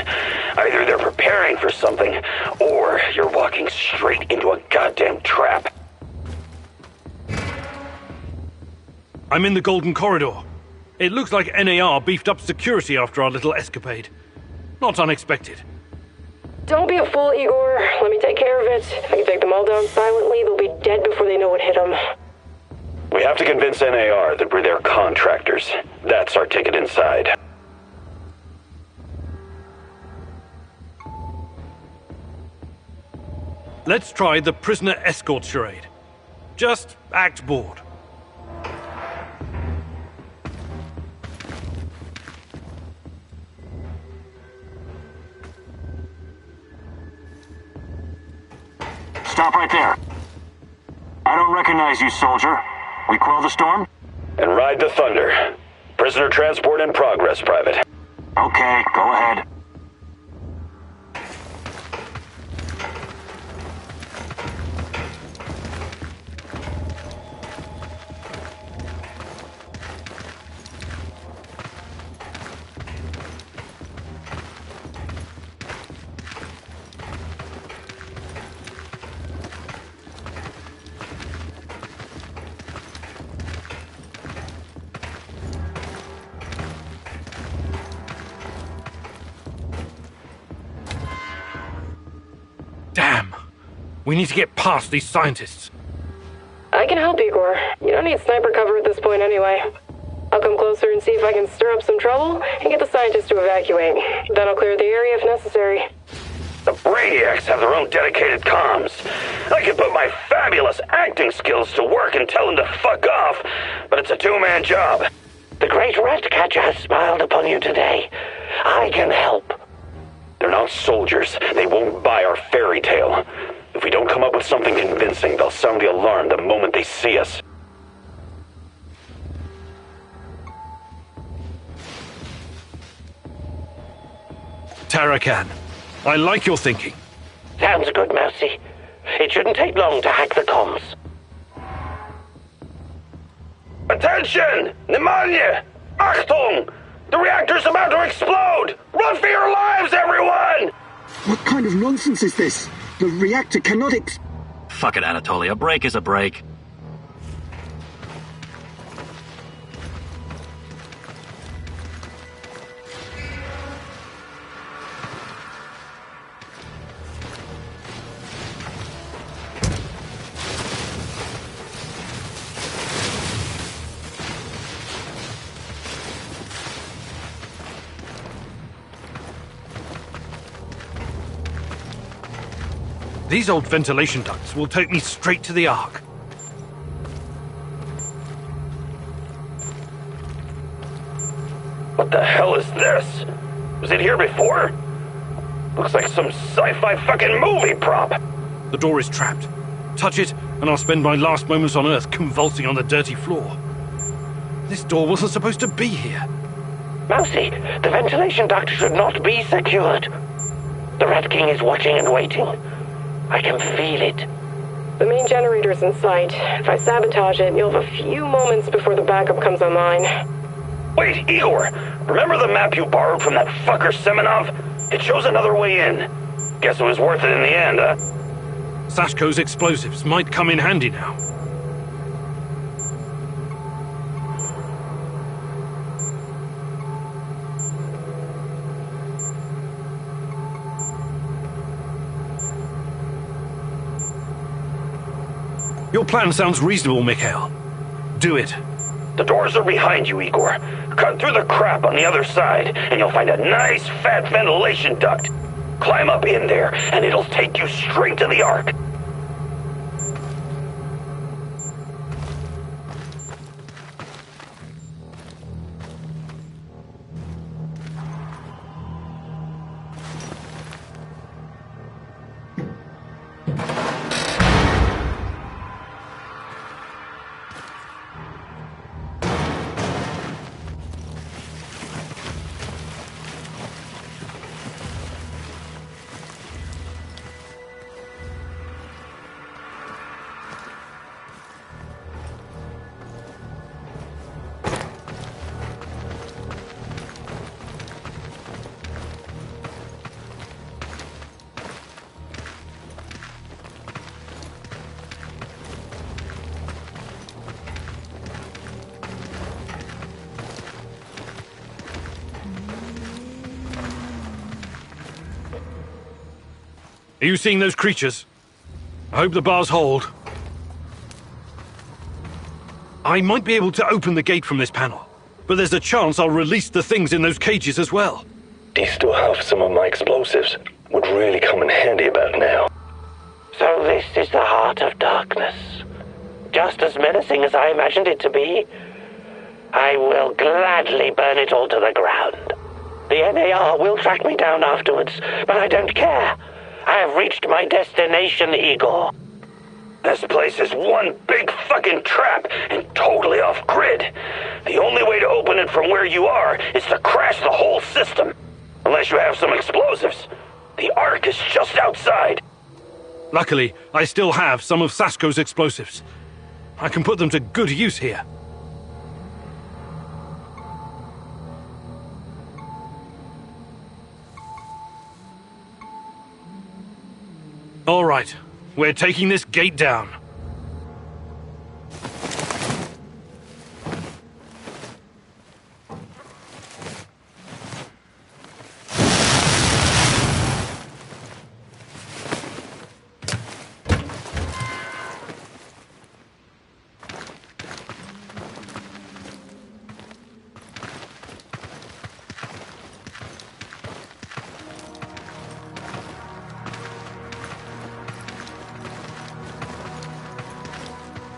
Either they're preparing for something, or you're walking straight into a goddamn trap. I'm in the Golden Corridor. It looks like NAR beefed up security after our little escapade. Not unexpected. Don't be a fool, Igor. Let me take care of it. I can take them all down silently. They'll be dead before they know what hit them. We have to convince NAR that we're their contractors. That's our ticket inside. Let's try the prisoner escort charade. Just act bored. Stop right there. I don't recognize you, soldier. We quell the storm? And ride the thunder. Prisoner transport in progress, Private. Okay, go ahead. Damn. We need to get past these scientists. I can help, Igor. You don't need sniper cover at this point anyway. I'll come closer and see if I can stir up some trouble and get the scientists to evacuate. Then I'll clear the area if necessary. The Brainiacs have their own dedicated comms. I can put my fabulous acting skills to work and tell them to fuck off, but it's a two-man job. The great Ratcatcher has smiled upon you today. I can help. They're not soldiers. They won't buy our fairy tale. If we don't come up with something convincing, they'll sound the alarm the moment they see us. Tarakan, I like your thinking. Sounds good, Mousy. It shouldn't take long to hack the comms. Attention! Pneumonia! Achtung! The reactor's about to explode! Run for your lives, everyone! What kind of nonsense is this? The reactor cannot Fuck it, Anatoly. A break is a break. These old ventilation ducts will take me straight to the Ark. What the hell is this? Was it here before? Looks like some sci-fi fucking movie prop. The door is trapped. Touch it, and I'll spend my last moments on Earth convulsing on the dirty floor. This door wasn't supposed to be here. Mousy, the ventilation duct should not be secured. The Rat King is watching and waiting. I can feel it. The main generator's in sight. If I sabotage it, you'll have a few moments before the backup comes online. Wait, Igor! Remember the map you borrowed from that fucker Semenov? It shows another way in. Guess it was worth it in the end, huh? Sashko's explosives might come in handy now. Your plan sounds reasonable, Mikhail. Do it. The doors are behind you, Igor. Cut through the crap on the other side, and you'll find a nice, fat ventilation duct. Climb up in there, and it'll take you straight to the Ark. Are you seeing those creatures? I hope the bars hold. I might be able to open the gate from this panel, but there's a chance I'll release the things in those cages as well. Do you still have some of my explosives? Would really come in handy about now. So this is the heart of darkness. Just as menacing as I imagined it to be. I will gladly burn it all to the ground. The NAR will track me down afterwards, but I don't care. I have reached my destination, Igor. This place is one big fucking trap and totally off grid. The only way to open it from where you are is to crash the whole system. Unless you have some explosives. The Ark is just outside. Luckily, I still have some of Sasko's explosives. I can put them to good use here. All right, we're taking this gate down.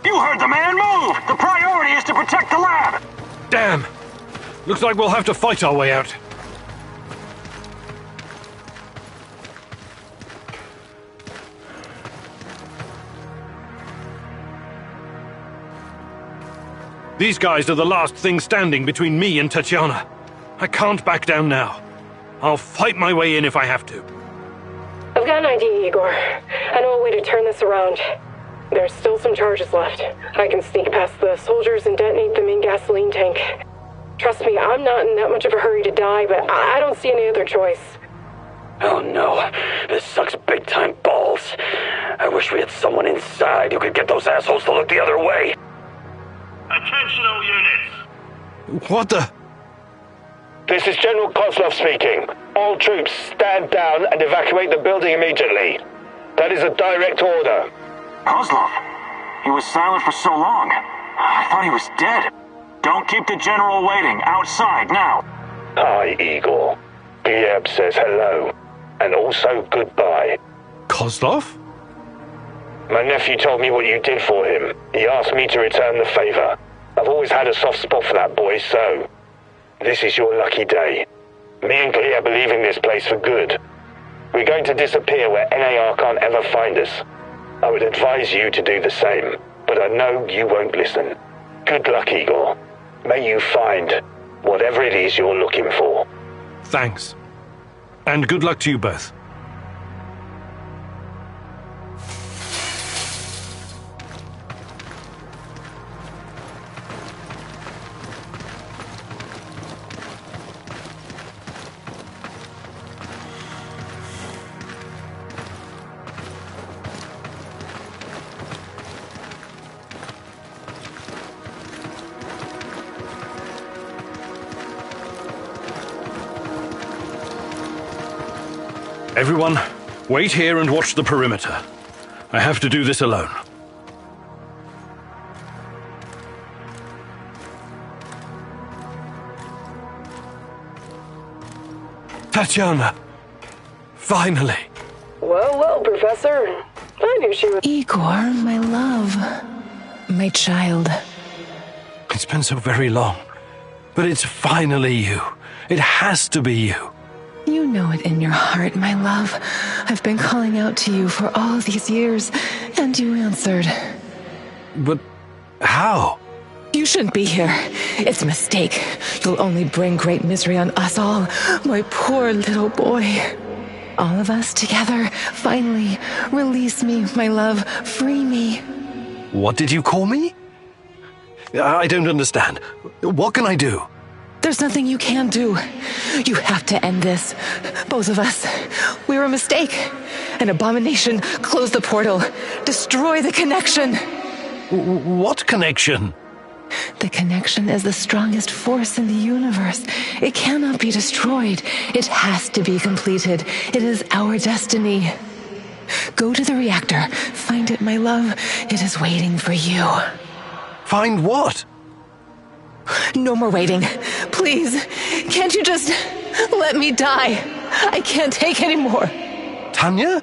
You heard the man move! The priority is to protect the lab! Damn! Looks like we'll have to fight our way out. These guys are the last thing standing between me and Tatiana. I can't back down now. I'll fight my way in if I have to. I've got an idea, Igor. I know a way to turn this around. There's still some charges left. I can sneak past the soldiers and detonate them in gasoline tank. Trust me, I'm not in that much of a hurry to die, but I don't see any other choice. Oh no, this sucks big time balls. I wish we had someone inside who could get those assholes to look the other way. Attention all units. What the? This is General Kozlov speaking. All troops, stand down and evacuate the building immediately. That is a direct order. Kozlov? He was silent for so long. I thought he was dead. Don't keep the general waiting. Outside, now. Hi, Igor. Gleb says hello. And also goodbye. Kozlov? My nephew told me what you did for him. He asked me to return the favor. I've always had a soft spot for that boy, so... this is your lucky day. Me and Gleb are leaving this place for good. We're going to disappear where NAR can't ever find us. I would advise you to do the same, but I know you won't listen. Good luck, Igor. May you find whatever it is you're looking for. Thanks. And good luck to you both. Everyone, wait here and watch the perimeter. I have to do this alone. Tatiana! Finally! Well, Professor. I knew she was... Igor, my love. My child. It's been so very long. But it's finally you. It has to be you. You know it in your heart, my love. I've been calling out to you for all these years, and you answered. But how? You shouldn't be here. It's a mistake. You'll only bring great misery on us all. My poor little boy. All of us together, finally. Release me, my love. Free me. What did you call me? I don't understand. What can I do? There's nothing you can do. You have to end this. Both of us. We're a mistake. An abomination. Close the portal. Destroy the connection. What connection? The connection is the strongest force in the universe. It cannot be destroyed. It has to be completed. It is our destiny. Go to the reactor. Find it, my love. It is waiting for you. Find what? No more waiting. Please, can't you just let me die? I can't take any more. Tanya?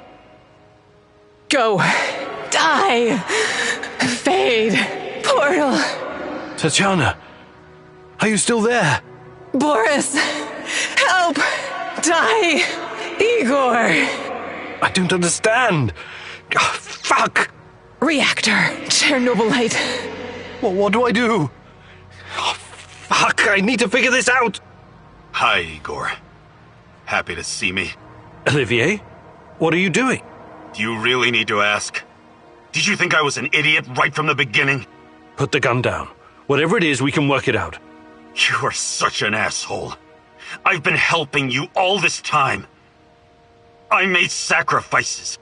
Go. Die. Fade. Portal. Tatiana, are you still there? Boris, help. Die. Igor. I don't understand. Oh, fuck. Reactor. Chernobylite. Well, what do I do? Oh, fuck, I need to figure this out. Hi, Igor. Happy to see me. Olivier, what are you doing? Do you really need to ask? Did you think I was an idiot right from the beginning? Put the gun down. Whatever it is, we can work it out. You are such an asshole. I've been helping you all this time. I made sacrifices.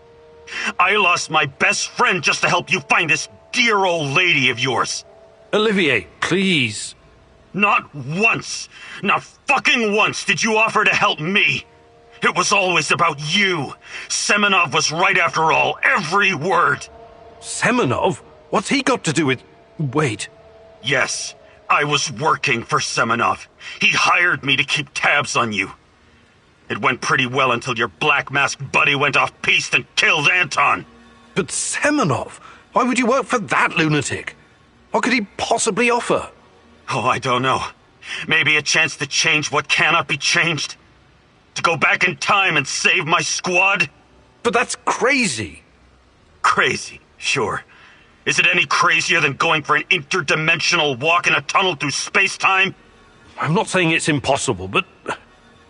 I lost my best friend just to help you find this dear old lady of yours. Olivier, please. Not once, not fucking once did you offer to help me. It was always about you. Semenov was right after all, every word. Semenov? What's he got to do with... Wait. Yes, I was working for Semenov. He hired me to keep tabs on you. It went pretty well until your black masked buddy went off-piste and killed Anton. But Semenov? Why would you work for that lunatic? What could he possibly offer? Oh, I don't know. Maybe a chance to change what cannot be changed? To go back in time and save my squad? But that's crazy. Crazy, sure. Is it any crazier than going for an interdimensional walk in a tunnel through space-time? I'm not saying it's impossible, but...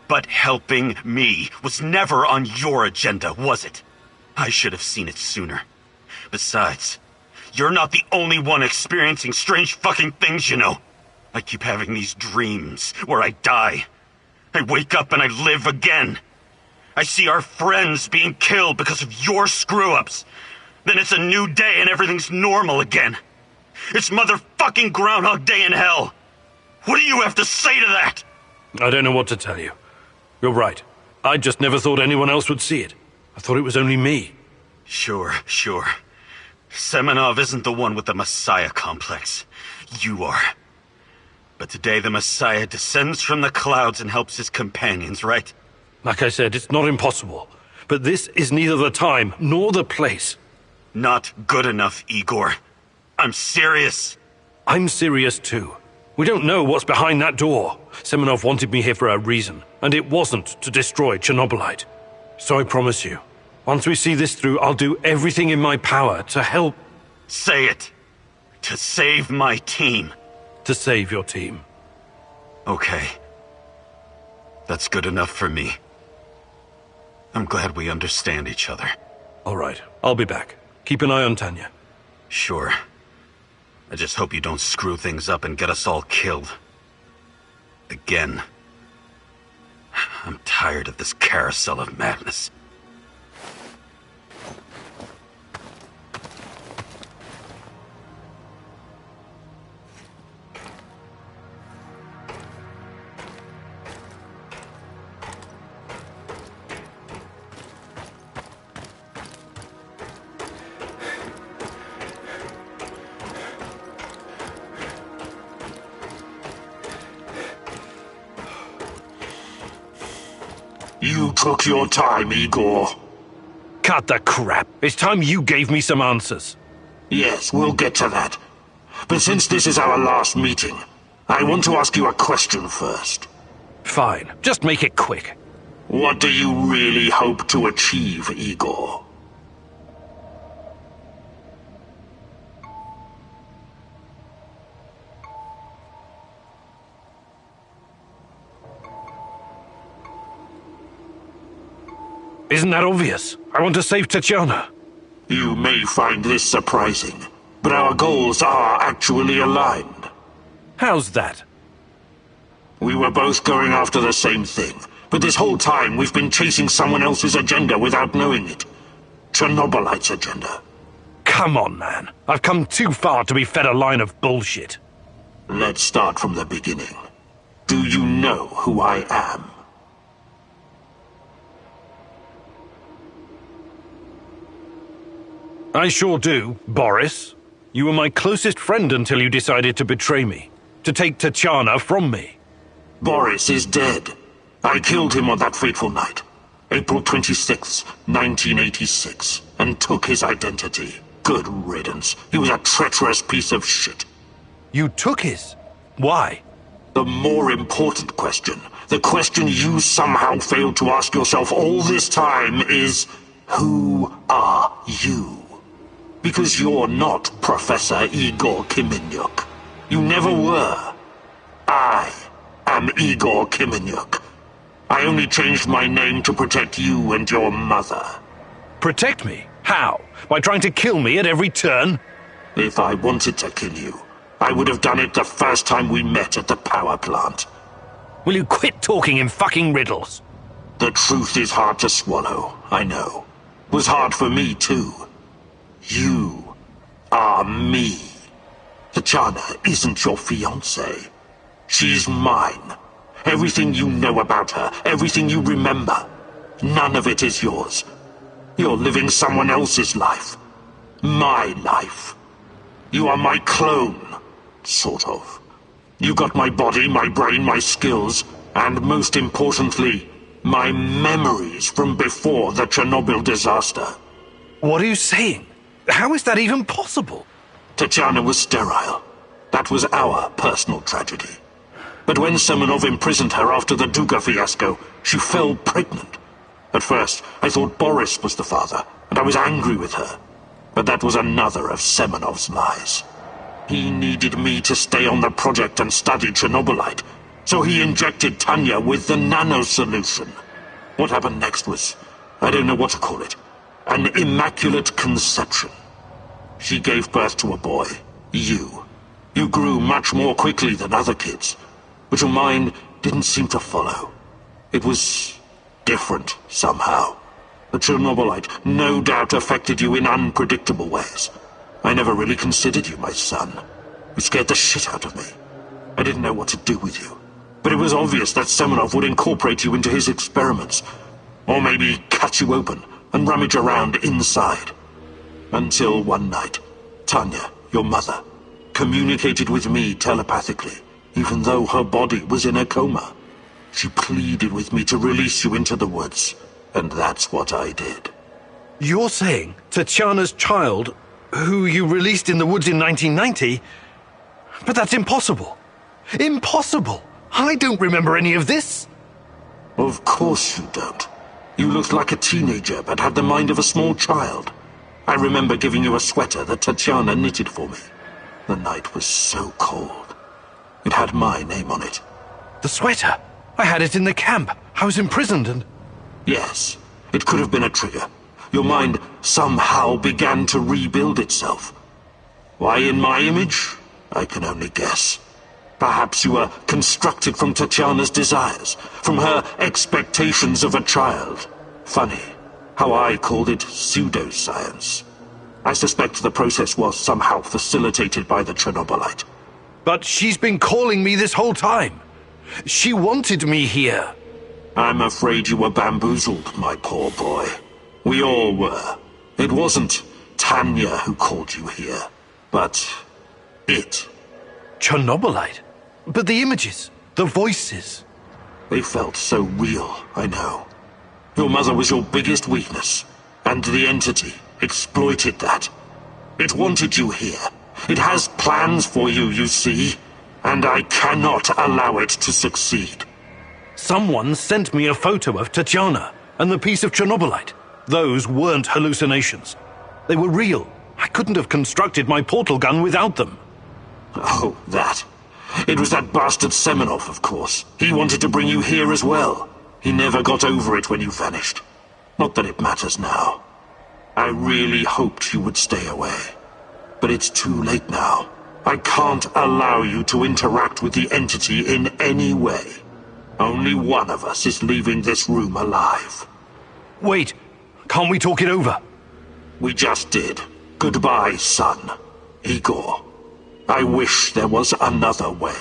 But helping me was never on your agenda, was it? I should have seen it sooner. Besides, you're not the only one experiencing strange fucking things, you know. I keep having these dreams where I die. I wake up and I live again. I see our friends being killed because of your screw-ups. Then it's a new day and everything's normal again. It's motherfucking Groundhog Day in hell. What do you have to say to that? I don't know what to tell you. You're right. I just never thought anyone else would see it. I thought it was only me. Sure. Semenov isn't the one with the Messiah complex. You are. But today the Messiah descends from the clouds and helps his companions, right? Like I said, it's not impossible. But this is neither the time nor the place. Not good enough, Igor. I'm serious. I'm serious too. We don't know what's behind that door. Semenov wanted me here for a reason, and it wasn't to destroy Chernobylite. So I promise you, once we see this through, I'll do everything in my power to help... Say it. To save my team. To save your team. Okay. That's good enough for me. I'm glad we understand each other. All right, I'll be back. Keep an eye on Tanya. Sure. I just hope you don't screw things up and get us all killed. Again. I'm tired of this carousel of madness. You took your time, Igor. Cut the crap. It's time you gave me some answers. Yes, we'll get to that. But since this is our last meeting, I want to ask you a question first. Fine. Just make it quick. What do you really hope to achieve, Igor? Isn't that obvious? I want to save Tatiana. You may find this surprising, but our goals are actually aligned. How's that? We were both going after the same thing, but this whole time we've been chasing someone else's agenda without knowing it. Chernobylite's agenda. Come on, man. I've come too far to be fed a line of bullshit. Let's start from the beginning. Do you know who I am? I sure do, Boris. You were my closest friend until you decided to betray me. To take Tatiana from me. Boris is dead. I killed him on that fateful night. April 26th, 1986. And took his identity. Good riddance. He was a treacherous piece of shit. You took his? Why? The more important question, the question you somehow failed to ask yourself all this time is, who are you? Because you're not Professor Igor Kiminyuk. You never were. I am Igor Kiminyuk. I only changed my name to protect you and your mother. Protect me? How? By trying to kill me at every turn? If I wanted to kill you, I would have done it the first time we met at the power plant. Will you quit talking in fucking riddles? The truth is hard to swallow, I know. It was hard for me, too. You are me. Tatiana isn't your fiancée. She's mine. Everything you know about her, everything you remember, none of it is yours. You're living someone else's life. My life. You are my clone, sort of. You got my body, my brain, my skills, and most importantly, my memories from before the Chernobyl disaster. What are you saying? How is that even possible? Tatiana was sterile. That was our personal tragedy. But when Semenov imprisoned her after the Duga fiasco, she fell pregnant. At first, I thought Boris was the father, and I was angry with her. But that was another of Semenov's lies. He needed me to stay on the project and study Chernobylite, so he injected Tanya with the nano solution. What happened next was, I don't know what to call it, an immaculate conception. She gave birth to a boy, you. You grew much more quickly than other kids, but your mind didn't seem to follow. It was different somehow. The Chernobylite no doubt affected you in unpredictable ways. I never really considered you my son. You scared the shit out of me. I didn't know what to do with you. But it was obvious that Semenov would incorporate you into his experiments. Or maybe cut you open and rummage around inside. Until one night, Tanya, your mother, communicated with me telepathically, even though her body was in a coma. She pleaded with me to release you into the woods, and that's what I did. You're saying Tatiana's child, who you released in the woods in 1990? But that's impossible. Impossible! I don't remember any of this. Of course you don't. You looked like a teenager, but had the mind of a small child. I remember giving you a sweater that Tatiana knitted for me. The night was so cold. It had my name on it. The sweater? I had it in the camp. I was imprisoned and... Yes, it could have been a trigger. Your mind somehow began to rebuild itself. Why in my image? I can only guess. Perhaps you were constructed from Tatiana's desires, from her expectations of a child. Funny, how I called it pseudoscience. I suspect the process was somehow facilitated by the Chernobylite. But she's been calling me this whole time. She wanted me here. I'm afraid you were bamboozled, my poor boy. We all were. It wasn't Tanya who called you here, but it. Chernobylite? But the images, the voices. They felt so real, I know. Your mother was your biggest weakness, and the entity exploited that. It wanted you here. It has plans for you, you see, and I cannot allow it to succeed. Someone sent me a photo of Tatiana and the piece of Chernobylite. Those weren't hallucinations. They were real. I couldn't have constructed my portal gun without them. Oh, that. It was that bastard Semenov, of course. He wanted to bring you here as well. He never got over it when you vanished. Not that it matters now. I really hoped you would stay away. But it's too late now. I can't allow you to interact with the entity in any way. Only one of us is leaving this room alive. Wait, can't we talk it over? We just did. Goodbye, son. Igor. I wish there was another way.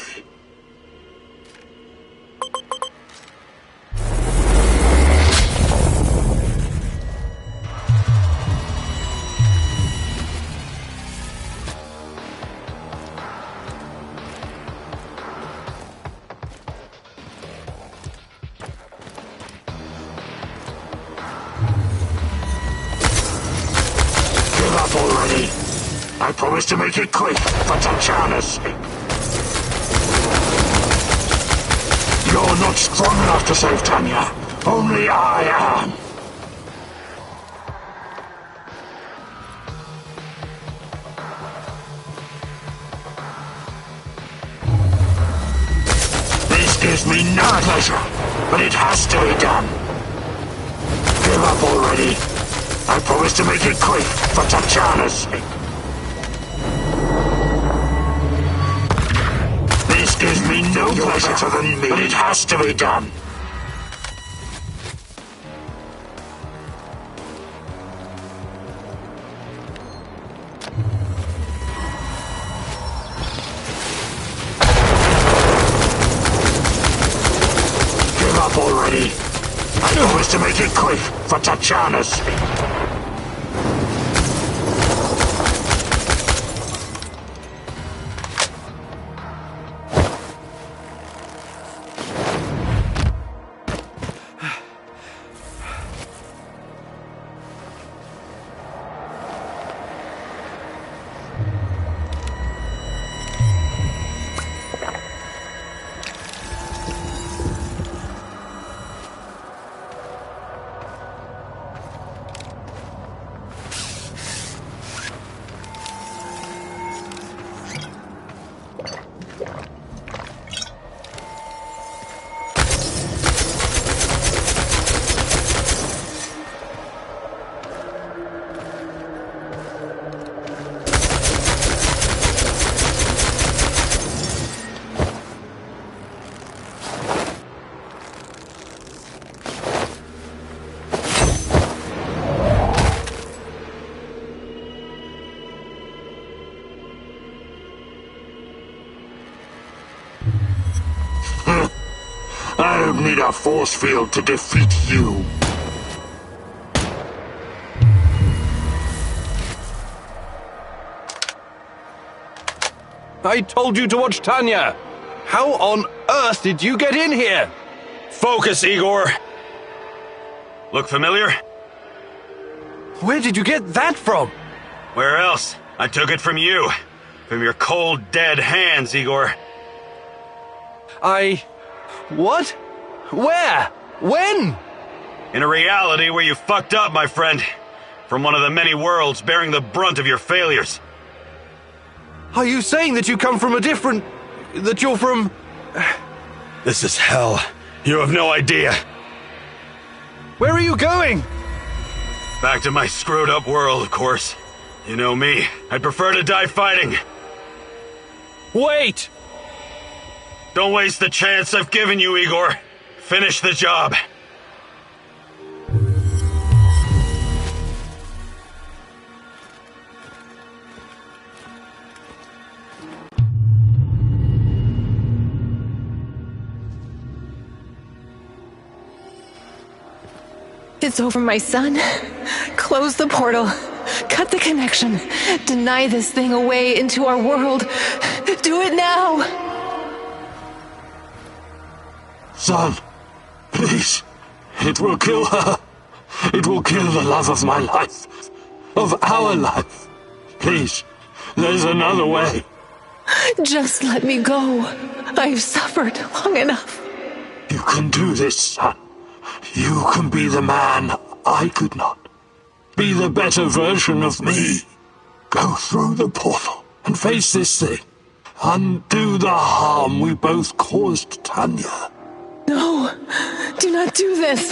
up already. I promise to make it quick for Tatjana's sake. You're not strong enough to save Tanya. Only I am. This gives me no pleasure, but it has to be done. Give up already. I promise to make it quick for Tatjana's sake. This gives me no pleasure than me, but it has to be done. Give up already. I promise to make it quick for Tatjana's sake. I don't need a force field to defeat you. I told you to watch Tanya. How on earth did you get in here? Focus, Igor. Look familiar? Where did you get that from? Where else? I took it from you. From your cold, dead hands, Igor. What? Where? When? In a reality where you fucked up, my friend. From one of the many worlds bearing the brunt of your failures. Are you saying that you come from a different... that you're from... This is hell. You have no idea. Where are you going? Back to my screwed up world, of course. You know me. I'd prefer to die fighting. Wait! Don't waste the chance I've given you, Igor. Finish the job. It's over, my son. Close the portal. Cut the connection. Deny this thing away into our world. Do it now! Son, please. It will kill her. It will kill the love of my life. Of our life. Please, there's another way. Just let me go. I've suffered long enough. You can do this, son. You can be the man I could not. Be the better version of me. Go through the portal and face this thing. Undo the harm we both caused Tanya. No, do not do this.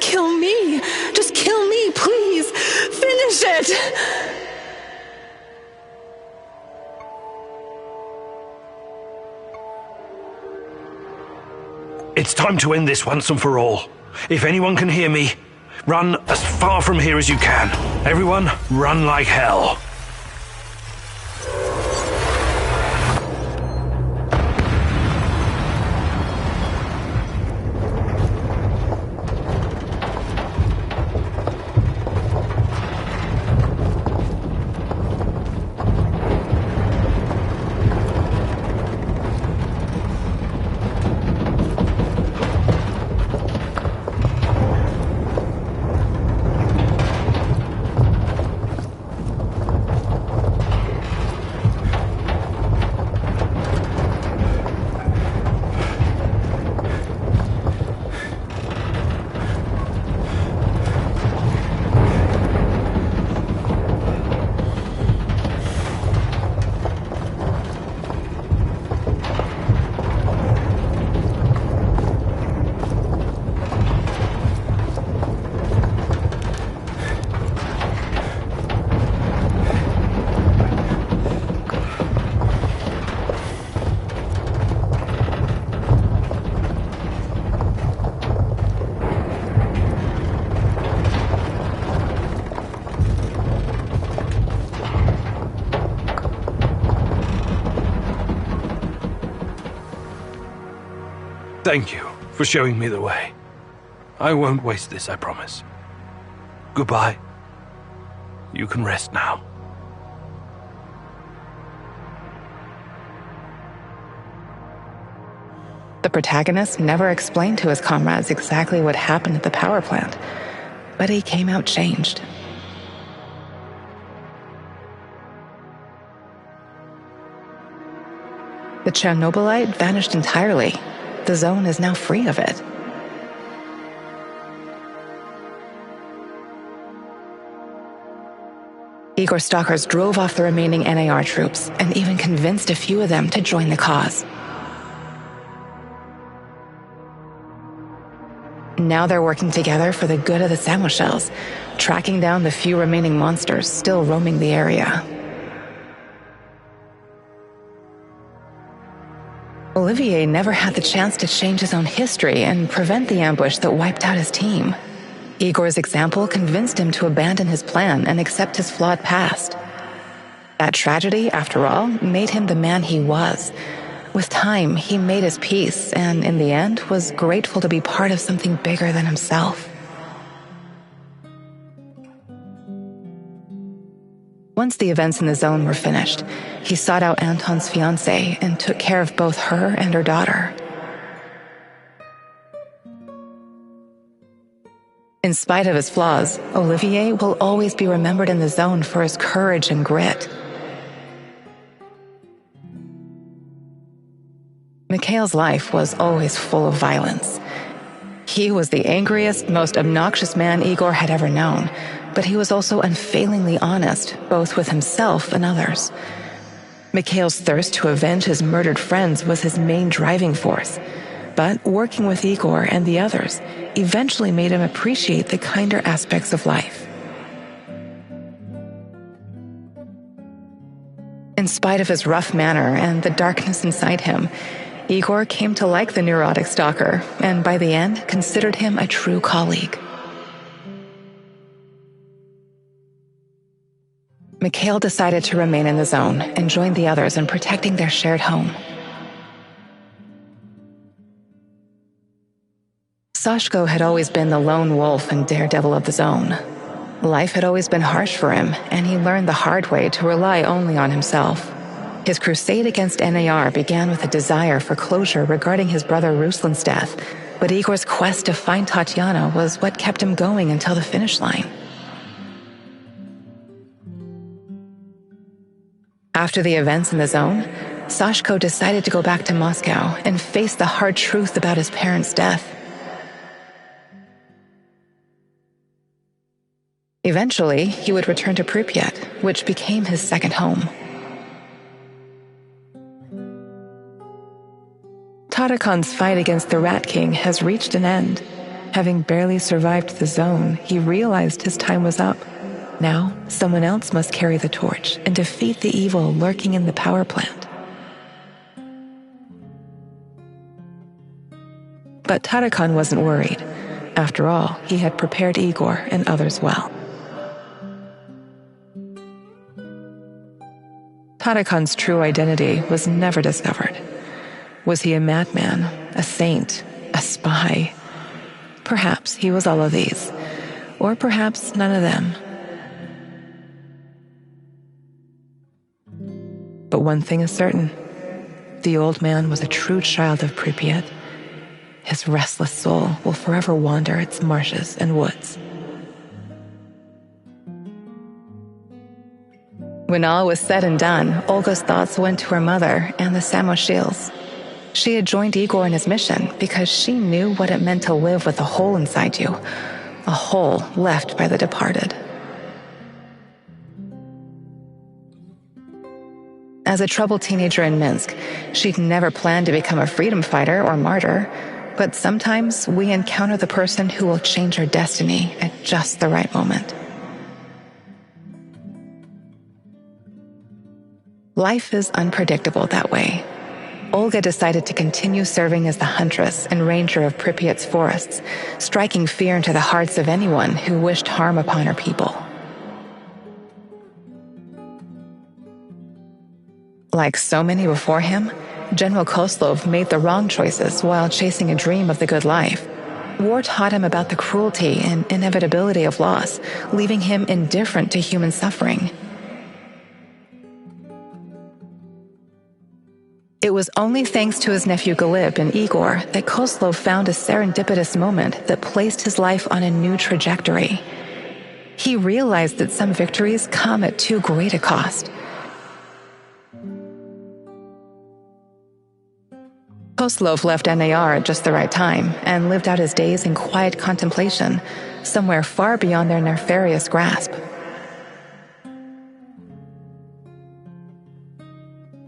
Kill me. Just kill me, please. Finish it. It's time to end this once and for all. If anyone can hear me, run as far from here as you can. Everyone, run like hell. Thank you for showing me the way. I won't waste this, I promise. Goodbye. You can rest now. The protagonist never explained to his comrades exactly what happened at the power plant, but he came out changed. The Chernobylite vanished entirely. The zone is now free of it. Igor stalkers drove off the remaining NAR troops and even convinced a few of them to join the cause. Now they're working together for the good of the Samoshels, tracking down the few remaining monsters still roaming the area. Olivier never had the chance to change his own history and prevent the ambush that wiped out his team. Igor's example convinced him to abandon his plan and accept his flawed past. That tragedy, after all, made him the man he was. With time, he made his peace and, in the end, was grateful to be part of something bigger than himself. Once the events in the zone were finished, he sought out Anton's fiancée and took care of both her and her daughter. In spite of his flaws, Olivier will always be remembered in the zone for his courage and grit. Mikhail's life was always full of violence. He was the angriest, most obnoxious man Igor had ever known, but he was also unfailingly honest, both with himself and others. Mikhail's thirst to avenge his murdered friends was his main driving force, but working with Igor and the others eventually made him appreciate the kinder aspects of life. In spite of his rough manner and the darkness inside him, Igor came to like the neurotic stalker, and by the end, considered him a true colleague. Mikhail decided to remain in the zone and join the others in protecting their shared home. Sashko had always been the lone wolf and daredevil of the zone. Life had always been harsh for him, and he learned the hard way to rely only on himself. His crusade against NAR began with a desire for closure regarding his brother Ruslan's death, but Igor's quest to find Tatiana was what kept him going until the finish line. After the events in the zone, Sashko decided to go back to Moscow and face the hard truth about his parents' death. Eventually, he would return to Pripyat, which became his second home. Tarakan's fight against the Rat King has reached an end. Having barely survived the zone, he realized his time was up. Now, someone else must carry the torch and defeat the evil lurking in the power plant. But Tarakan wasn't worried. After all, he had prepared Igor and others well. Tarakan's true identity was never discovered. Was he a madman, a saint, a spy? Perhaps he was all of these, or perhaps none of them. But one thing is certain, the old man was a true child of Pripyat. His restless soul will forever wander its marshes and woods. When all was said and done, Olga's thoughts went to her mother and the Samoshels. She had joined Igor in his mission because she knew what it meant to live with a hole inside you, a hole left by the departed. As a troubled teenager in Minsk, she'd never planned to become a freedom fighter or martyr, but sometimes we encounter the person who will change our destiny at just the right moment. Life is unpredictable that way. Olga decided to continue serving as the huntress and ranger of Pripyat's forests, striking fear into the hearts of anyone who wished harm upon her people. Like so many before him, General Koslov made the wrong choices while chasing a dream of the good life. War taught him about the cruelty and inevitability of loss, leaving him indifferent to human suffering. It was only thanks to his nephew Galip and Igor that Koslov found a serendipitous moment that placed his life on a new trajectory. He realized that some victories come at too great a cost. Koslov left NAR at just the right time and lived out his days in quiet contemplation, somewhere far beyond their nefarious grasp.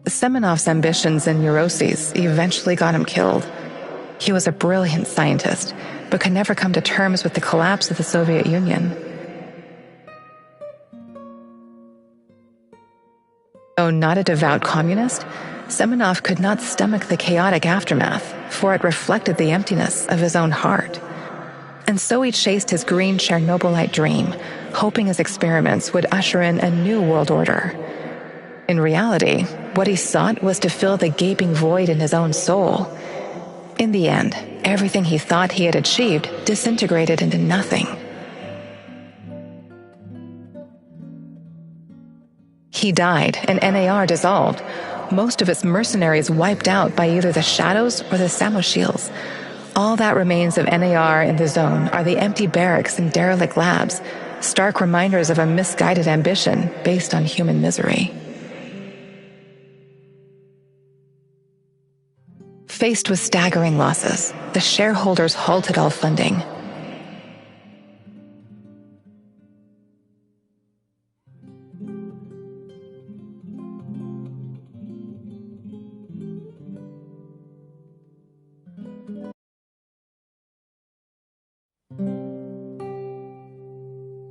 Semenov's ambitions and neuroses eventually got him killed. He was a brilliant scientist, but could never come to terms with the collapse of the Soviet Union. Though not a devout communist, Semenov could not stomach the chaotic aftermath, for it reflected the emptiness of his own heart. And so he chased his green Chernobylite dream, hoping his experiments would usher in a new world order. In reality, what he sought was to fill the gaping void in his own soul. In the end, everything he thought he had achieved disintegrated into nothing. He died, and NAR dissolved, most of its mercenaries wiped out by either the Shadows or the Samoshils. All that remains of NAR in the zone are the empty barracks and derelict labs, stark reminders of a misguided ambition based on human misery. Faced with staggering losses, the shareholders halted all funding,